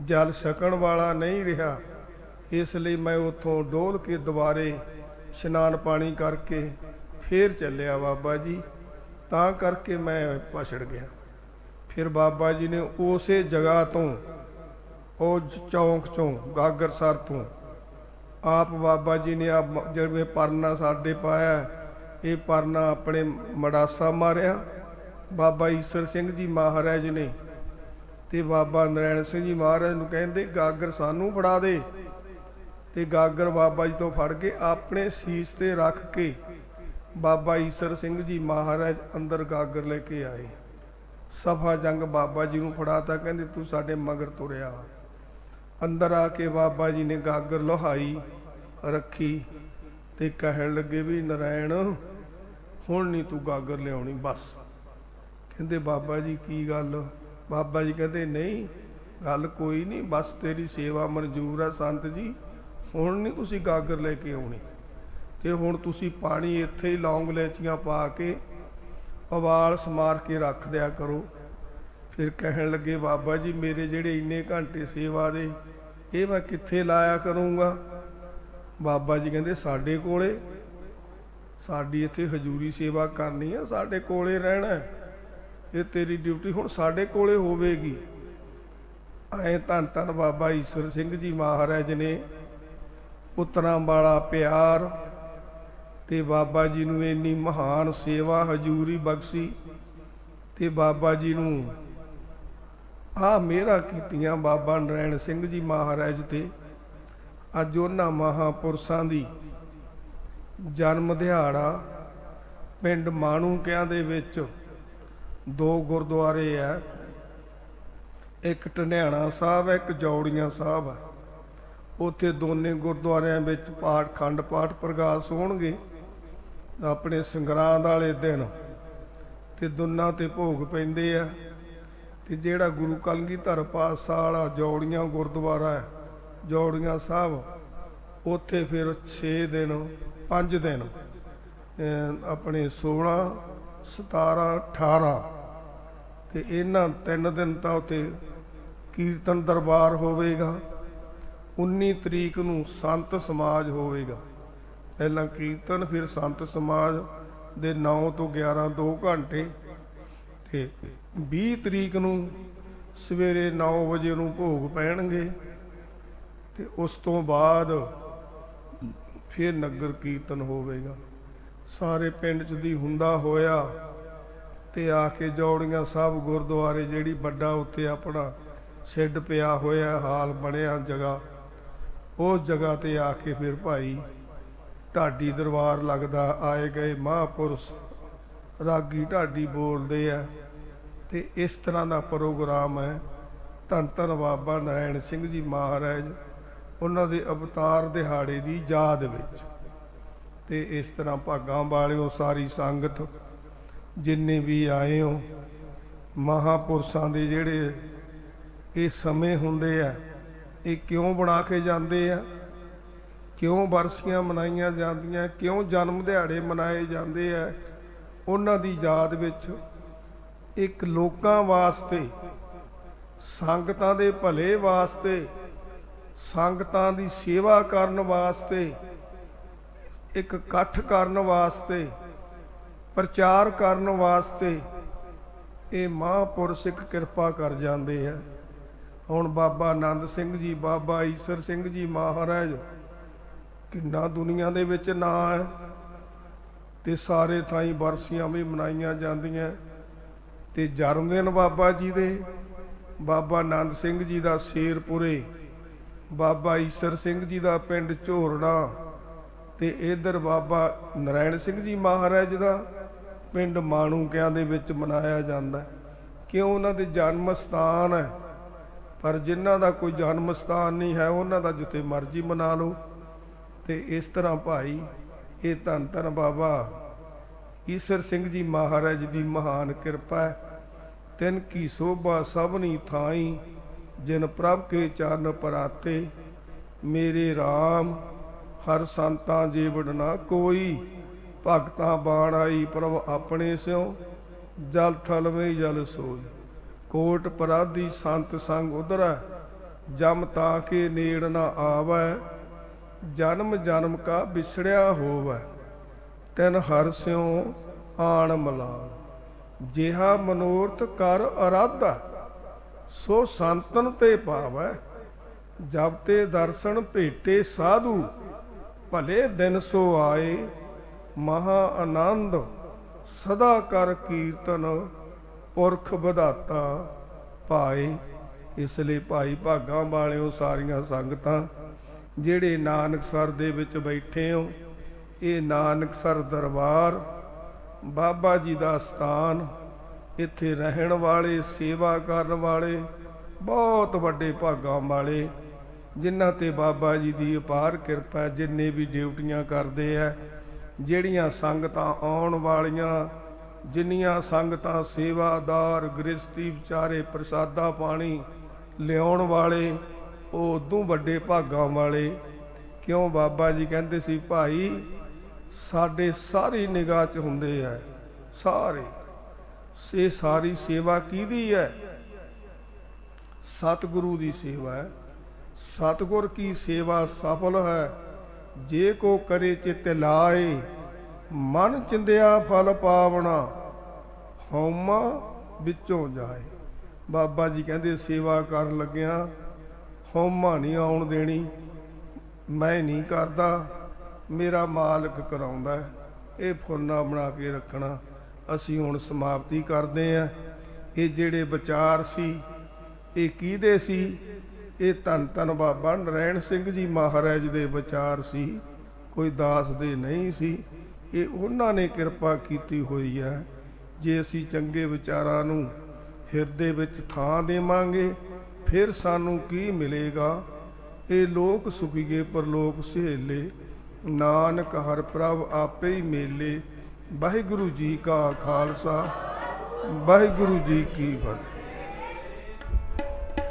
ਜਲ ਛਕਣ ਵਾਲਾ ਨਹੀਂ ਰਿਹਾ, ਇਸ ਲਈ ਮੈਂ ਉੱਥੋਂ ਡੋਲ ਕੇ ਦੁਬਾਰੇ ਇਸ਼ਨਾਨ ਪਾਣੀ ਕਰਕੇ ਫੇਰ ਚੱਲਿਆ ਬਾਬਾ ਜੀ, ਤਾਂ ਕਰਕੇ ਮੈਂ ਪਛੜ ਗਿਆ। ਫਿਰ ਬਾਬਾ ਜੀ ਨੇ ਉਸੇ ਜਗ੍ਹਾ ਤੋਂ, ਉਹ ਚੌਂਕ ਚੋਂ, ਗਾਗਰਸਰ ਤੋਂ ਆਪ ਬਾਬਾ ਜੀ ਨੇ ਜਿਵੇਂ ਪਰਨਾ ਸਾਡੇ ਪਾਇਆ, ਇਹ ਪਰਨਾ ਆਪਣੇ ਮੜਾਸਾ ਮਾਰਿਆ ਬਾਬਾ ਈਸਰ ਸਿੰਘ ਜੀ ਮਹਾਰਾਜ ਨੇ। ਤੇ ਬਾਬਾ ਨਰੈਣ ਸਿੰਘ ਜੀ ਮਹਾਰਾਜ ਨੂੰ ਕਹਿੰਦੇ ਗਾਗਰ ਸਾਨੂੰ ਫੜਾ ਦੇ। ਤੇ ਗਾਗਰ ਬਾਬਾ ਜੀ ਤੋਂ ਫੜ ਕੇ ਆਪਣੇ ਸੀਸ ਤੇ ਰੱਖ ਕੇ ਬਾਬਾ ਈਸਰ ਸਿੰਘ ਜੀ ਮਹਾਰਾਜ ਅੰਦਰ ਗਾਗਰ ਲੈ ਕੇ ਆਏ। ਸਫਾ ਜੰਗ ਬਾਬਾ ਜੀ ਨੂੰ ਫੜਾਤਾ, ਕਹਿੰਦੇ ਤੂੰ ਸਾਡੇ ਮਗਰ ਤੁਰਿਆ। ਅੰਦਰ ਆ ਕੇ ਬਾਬਾ ਜੀ ਨੇ ਗਾਗਰ ਲੋਹਾਈ ਰੱਖੀ ਤੇ ਕਹਿਣ ਲੱਗੇ ਵੀ ਨਰੈਣ ਹੁਣ ਨਹੀਂ ਤੂੰ ਗਾਗਰ ਲਿਆਉਣੀ ਬਸ। ਕਹਿੰਦੇ ਬਾਬਾ ਜੀ ਕੀ ਗੱਲ। ਬਾਬਾ ਜੀ ਕਹਿੰਦੇ ਨਹੀਂ ਗੱਲ ਕੋਈ ਨਹੀਂ, ਬਸ ਤੇਰੀ ਸੇਵਾ ਮਨਜ਼ੂਰ ਹੈ ਸੰਤ ਜੀ, ਹੁਣ ਨਹੀਂ ਤੁਸੀਂ ਗਾਗਰ ਲੈ ਕੇ ਆਉਣੀ। ਤੇ ਹੁਣ ਤੁਸੀਂ ਪਾਣੀ ਇੱਥੇ ਹੀ ਲੌਂਗ ਲੈਚੀਆਂ ਪਾ ਕੇ ਉਬਾਲ ਸਮਾਰ ਕੇ ਰੱਖ ਦਿਆ ਕਰੋ। ਫਿਰ ਕਹਿਣ ਲੱਗੇ ਬਾਬਾ ਜੀ ਮੇਰੇ ਜਿਹੜੇ ਇੰਨੇ ਘੰਟੇ ਸੇਵਾ ਦੇ ਇਹ ਮੈਂ ਕਿੱਥੇ ਲਾਇਆ ਕਰੂੰਗਾ। ਬਾਬਾ ਜੀ ਕਹਿੰਦੇ ਸਾਡੇ ਕੋਲੇ, ਸਾਡੀ ਇੱਥੇ ਹਜ਼ੂਰੀ ਸੇਵਾ ਕਰਨੀ ਆ, ਸਾਡੇ ਕੋਲੇ ਰਹਿਣਾ, ਇਹ ਤੇਰੀ ਡਿਊਟੀ ਹੁਣ ਸਾਡੇ ਕੋਲੇ ਹੋਵੇਗੀ। ਐ ਧੰਨ ਧੰਨ ਬਾਬਾ ਈਸਰ ਸਿੰਘ ਜੀ ਮਹਾਰਾਜ ਨੇ ਪੁੱਤਰਾਂ ਵਾਲਾ ਪਿਆਰ ਤੇ ਬਾਬਾ ਜੀ ਨੂੰ ਇੰਨੀ ਮਹਾਨ ਸੇਵਾ ਹਜ਼ੂਰੀ ਬਖਸ਼ੀ ਤੇ ਬਾਬਾ ਜੀ ਨੂੰ ਆ ਮਿਹਰਾਂ ਕੀਤੀਆਂ ਬਾਬਾ ਨਰੈਣ ਸਿੰਘ ਜੀ ਮਹਾਰਾਜ ਤੇ। ਅੱਜ ਉਹਨਾਂ ਮਹਾਂਪੁਰਸ਼ਾਂ ਦੀ ਜਨਮ ਦਿਹਾੜਾ ਪਿੰਡ ਮਾਣੂਕਿਆਂ ਦੇ ਵਿੱਚ 2 ਗੁਰਦੁਆਰੇ ਹੈ, ਇੱਕ ਢੰਡਿਆਣਾ ਸਾਹਿਬ ਹੈ, ਇੱਕ ਜੌੜੀਆਂ ਸਾਹਿਬ ਹੈ। ਉੱਥੇ ਦੋਨੇ ਗੁਰਦੁਆਰਿਆਂ ਵਿੱਚ ਪਾਠ ਖੰਡ ਪਾਠ ਪ੍ਰਕਾਸ਼ ਹੋਣਗੇ ਆਪਣੇ ਸੰਗਰਾਂਦ ਵਾਲੇ ਦਿਨ, ਤੇ ਦੋਨਾਂ ਤੇ ਭੋਗ ਪੈਂਦੇ ਆ। ਤੇ ਜਿਹੜਾ ਗੁਰੂ ਕਲਗੀਧਰ ਪਾਤਸ਼ਾਹ ਵਾਲਾ ਜੌੜੀਆਂ ਗੁਰਦੁਆਰਾ ਹੈ, ਜੌੜੀਆਂ ਸਾਹਿਬ, ਉੱਥੇ ਫਿਰ 6 ਦਿਨ 5 ਦਿਨ ਆਪਣੇ 16 17 18 ਤੇ ਇਹਨਾਂ 3 ਦਿਨ ਤਾਂ ਉੱਥੇ ਕੀਰਤਨ ਦਰਬਾਰ ਹੋਵੇਗਾ। 19 ਤਰੀਕ ਨੂੰ ਸੰਤ ਸਮਾਜ ਹੋਵੇਗਾ, ਪਹਿਲਾਂ ਕੀਰਤਨ ਫਿਰ ਸੰਤ ਸਮਾਜ ਦੇ 9 ਤੋਂ 11 2 ਘੰਟੇ। ਤੇ 20 ਤਰੀਕ ਨੂੰ ਸਵੇਰੇ 9 ਵਜੇ ਨੂੰ ਭੋਗ ਪੈਣਗੇ ਤੇ ਉਸ ਤੋਂ ਬਾਅਦ ਫਿਰ ਨਗਰ ਕੀਰਤਨ ਹੋਵੇਗਾ। ਸਾਰੇ ਪਿੰਡ 'ਚ ਦੀ ਹੁੰਦਾ ਹੋਇਆ ਤੇ ਆ ਕੇ ਜੌੜੀਆਂ ਸਾਹਿਬ ਗੁਰਦੁਆਰੇ ਜਿਹੜੀ ਵੱਡਾ ਉੱਥੇ ਆਪਣਾ ਸ਼ੈੱਡ ਪਿਆ ਹੋਇਆ, ਹਾਲ ਬਣਿਆ ਜਗ੍ਹਾ, ਉਸ ਜਗ੍ਹਾ ਤੇ ਆ ਕੇ ਫਿਰ ਭਾਈ ਢਾਡੀ ਦਰਬਾਰ ਲੱਗਦਾ। ਆਏ ਗਏ ਮਹਾਂਪੁਰਸ਼ ਰਾਗੀ ਢਾਡੀ ਬੋਲਦੇ ਆ ਤੇ ਇਸ ਤਰ੍ਹਾਂ ਦਾ ਪ੍ਰੋਗਰਾਮ ਹੈ। ਧੰਨ ਧੰਨ ਬਾਬਾ ਨਰੈਣ ਸਿੰਘ ਜੀ ਮਹਾਰਾਜ ਉਹਨਾਂ ਦੇ ਅਵਤਾਰ ਦਿਹਾੜੇ ਦੀ ਯਾਦ ਵਿੱਚ। ਤੇ ਇਸ ਤਰ੍ਹਾਂ ਭਾਗਾਂ ਵਾਲਿਓ ਸਾਰੀ ਸੰਗਤ ਜਿੰਨੇ ਵੀ ਆਏ ਹੋ, ਮਹਾਂਪੁਰਸ਼ਾਂ ਦੇ ਜਿਹੜੇ ਇਹ ਸਮੇਂ ਹੁੰਦੇ ਆ, ਇਹ ਕਿਉਂ ਬਣਾ ਕੇ ਜਾਂਦੇ ਆ, ਕਿਉਂ ਬਰਸੀਆਂ ਮਨਾਈਆਂ ਜਾਂਦੀਆਂ, ਕਿਉਂ ਜਨਮ ਦਿਹਾੜੇ ਮਨਾਏ ਜਾਂਦੇ ਆ, ਉਹਨਾਂ ਦੀ ਯਾਦ ਵਿੱਚ ਇੱਕ ਲੋਕਾਂ ਵਾਸਤੇ, ਸੰਗਤਾਂ ਦੇ ਭਲੇ ਵਾਸਤੇ, ਸੰਗਤਾਂ ਦੀ ਸੇਵਾ ਕਰਨ ਵਾਸਤੇ, ਇੱਕ ਇਕੱਠ ਕਰਨ ਵਾਸਤੇ, ਪ੍ਰਚਾਰ ਕਰਨ ਵਾਸਤੇ ਇਹ ਮਹਾਂਪੁਰਸ਼ ਇੱਕ ਕਿਰਪਾ ਕਰ ਜਾਂਦੇ ਆ। ਹੁਣ ਬਾਬਾ ਆਨੰਦ ਸਿੰਘ ਜੀ, ਬਾਬਾ ਈਸਰ ਸਿੰਘ ਜੀ ਮਹਾਰਾਜ, ਕਿੰਨਾ ਦੁਨੀਆ ਦੇ ਵਿੱਚ ਨਾਂ ਹੈ ਤੇ ਸਾਰੇ ਥਾਈਂ ਬਰਸੀਆਂ ਵੀ ਮਨਾਈਆਂ ਜਾਂਦੀਆਂ। ਤੇ ਜਨਮ ਦਿਨ ਬਾਬਾ ਜੀ ਦੇ, ਬਾਬਾ ਆਨੰਦ ਸਿੰਘ ਜੀ ਦਾ ਸ਼ੇਰਪੁਰੇ, ਬਾਬਾ ਈਸਰ ਸਿੰਘ ਜੀ ਦਾ ਪਿੰਡ ਝੋਰੜਾ, ਤੇ ਇਧਰ ਬਾਬਾ ਨਰਾਇਣ ਸਿੰਘ ਜੀ ਮਹਾਰਾਜ ਦਾ ਪਿੰਡ ਮਾਣੂਕਿਆਂ ਦੇ ਵਿੱਚ ਮਨਾਇਆ ਜਾਂਦਾ। ਕਿਉਂ? ਉਹਨਾਂ ਦੇ ਜਨਮ ਸਥਾਨ ਹੈ। ਪਰ ਜਿਨ੍ਹਾਂ ਦਾ ਕੋਈ ਜਨਮ ਸਥਾਨ ਨਹੀਂ ਹੈ, ਉਹਨਾਂ ਦਾ ਜਿੱਥੇ ਮਰਜ਼ੀ ਮਨਾ ਲਓ। ਤੇ ਇਸ ਤਰ੍ਹਾਂ ਭਾਈ ਇਹ ਧੰਨ ਧੰਨ ਬਾਬਾ ਈਸਰ ਸਿੰਘ ਜੀ ਮਹਾਰਾਜ ਦੀ ਮਹਾਨ ਕਿਰਪਾ ਹੈ। ਤਿਨ ਕੀ ਸੋਭਾ ਸਭਨੀ ਥਾਈ, ਜਿਨ ਪ੍ਰਭ ਕੇ ਚਰਨ ਪਰਾਤੇ। ਮੇਰੇ ਰਾਮ ਹਰ ਸੰਤਾਂ ਜੀਵੜ ਨਾ ਕੋਈ, ਭਗਤਾਂ ਬਾਣ ਆਈ ਪ੍ਰਭ ਆਪਣੇ ਸਿਉ। ਜਲ ਥਲ में ਜਲ ਸੋਈ, ਕੋਟ ਪਰਾਧੀ ਸੰਤ ਸੰਗ ਉਧਰੈ। ਜਮ ਤਾਂ ਕੇ ਨੇੜ ਨਾ ਆਵੈ, ਜਨਮ ਜਨਮ ਕਾ ਵਿਛੜਿਆ ਹੋਵੈ। ਤਿਨ ਹਰ ਸਿਉ ਆਣ ਮਲਾਲ, ਜਿਹਾ ਮਨੋਰਥ ਕਰ ਅਰਾਧਾ। ਸੋ ਸੰਤਨ ਤੇ ਪਾਵੈ, ਜਬ ਤੇ ਦਰਸ਼ਨ ਭੇਟੇ ਸਾਧੂ। ਭਲੇ ਦਿਨ ਸੋ ਆਏ ਮਹਾ ਆਨੰਦ, ਸਦਾ ਕਰ ਕੀਰਤਨ ਪੁਰਖ ਵਧਾਤਾ ਪਾਏ। ਇਸ ਲਈ ਭਾਈ ਭਾਗਾਂ ਵਾਲਿਓ, ਸਾਰੀਆਂ ਸੰਗਤਾਂ ਜਿਹੜੇ ਨਾਨਕਸਰ ਦੇ ਵਿੱਚ ਬੈਠੇ ਹੋ, ਇਹ ਨਾਨਕਸਰ ਦਰਬਾਰ ਬਾਬਾ ਜੀ ਦਾ ਸਥਾਨ। ਇੱਥੇ ਰਹਿਣ ਵਾਲੇ, ਸੇਵਾ ਕਰਨ ਵਾਲੇ ਬਹੁਤ ਵੱਡੇ ਭਾਗਾਂ ਵਾਲੇ, ਜਿਨ੍ਹਾਂ ਤੇ ਬਾਬਾ ਜੀ ਦੀ ਅਪਾਰ ਕਿਰਪਾ। ਜਿੰਨੇ ਵੀ ਡਿਊਟੀਆਂ ਕਰਦੇ ਆ, ਜਿਹੜੀਆਂ ਸੰਗਤਾਂ ਆਉਣ ਵਾਲੀਆਂ, ਜਿੰਨੀਆਂ ਸੰਗਤਾਂ ਸੇਵਾਦਾਰ, ਗ੍ਰਸਤੀ ਵਿਚਾਰੇ, ਪ੍ਰਸਾਦਾ ਪਾਣੀ ਲਿਆਉਣ ਵਾਲੇ, ਉਹ ਉਦੋਂ ਵੱਡੇ ਭਾਗਾਂ ਵਾਲੇ। ਕਿਉਂ? ਬਾਬਾ ਜੀ ਕਹਿੰਦੇ ਸੀ ਭਾਈ ਸਾਡੇ ਸਾਰੀ ਨਿਗਾਹ 'ਚ ਹੁੰਦੇ ਆ ਸਾਰੇ। ਇਹ ਸਾਰੀ ਸੇਵਾ ਕਿਹਦੀ ਹੈ? ਸਤਿਗੁਰੂ ਦੀ ਸੇਵਾ ਹੈ। ਸਤਿਗੁਰ ਕੀ ਸੇਵਾ ਸਫਲ ਹੈ, ਜੇ ਕੋ ਕਰੇ ਚਿਤ ਲਾਏ। ਮਨ ਚਿੰਦਿਆ ਫਲ ਪਾਵਣਾ, ਹਉਮਾ ਵਿੱਚੋਂ ਜਾਏ। ਬਾਬਾ ਜੀ ਕਹਿੰਦੇ ਸੇਵਾ ਕਰਨ ਲੱਗਿਆ ਹਉਮਾ ਨਹੀਂ ਆਉਣ ਦੇਣੀ। ਮੈਂ ਨਹੀਂ ਕਰਦਾ, ਮੇਰਾ ਮਾਲਕ ਕਰਾਉਂਦਾ। ਇਹ ਫੁਰਨਾ ਬਣਾ ਕੇ ਰੱਖਣਾ। ਅਸੀਂ ਹੁਣ ਸਮਾਪਤੀ ਕਰਦੇ ਹਾਂ। ਇਹ ਜਿਹੜੇ ਵਿਚਾਰ ਸੀ ਇਹ ਕਿਹਦੇ ਸੀ? ਇਹ ਧੰਨ ਧੰਨ ਬਾਬਾ ਨਰਾਇਣ ਸਿੰਘ ਜੀ ਮਹਾਰਾਜ ਦੇ ਵਿਚਾਰ ਸੀ, ਕੋਈ ਦਾਸ ਦੇ ਨਹੀਂ ਸੀ। ਇਹ ਉਹਨਾਂ ਨੇ ਕਿਰਪਾ ਕੀਤੀ ਹੋਈ ਹੈ। ਜੇ ਅਸੀਂ ਚੰਗੇ ਵਿਚਾਰਾਂ ਨੂੰ ਹਿਰਦੇ ਵਿੱਚ ਥਾਂ ਦੇਵਾਂਗੇ, ਫਿਰ ਸਾਨੂੰ ਕੀ ਮਿਲੇਗਾ? ਇਹ ਲੋਕ ਸੁਖੀਏ ਪਰਲੋਕ ਸਹੇਲੇ, ਨਾਨਕ ਹਰ ਪ੍ਰਭ ਆਪੇ ਹੀ ਮੇਲੇ। ਵਾਹਿਗੁਰੂ ਜੀ ਕਾ ਖਾਲਸਾ, ਵਾਹਿਗੁਰੂ ਜੀ ਕੀ ਫਤਿਹ।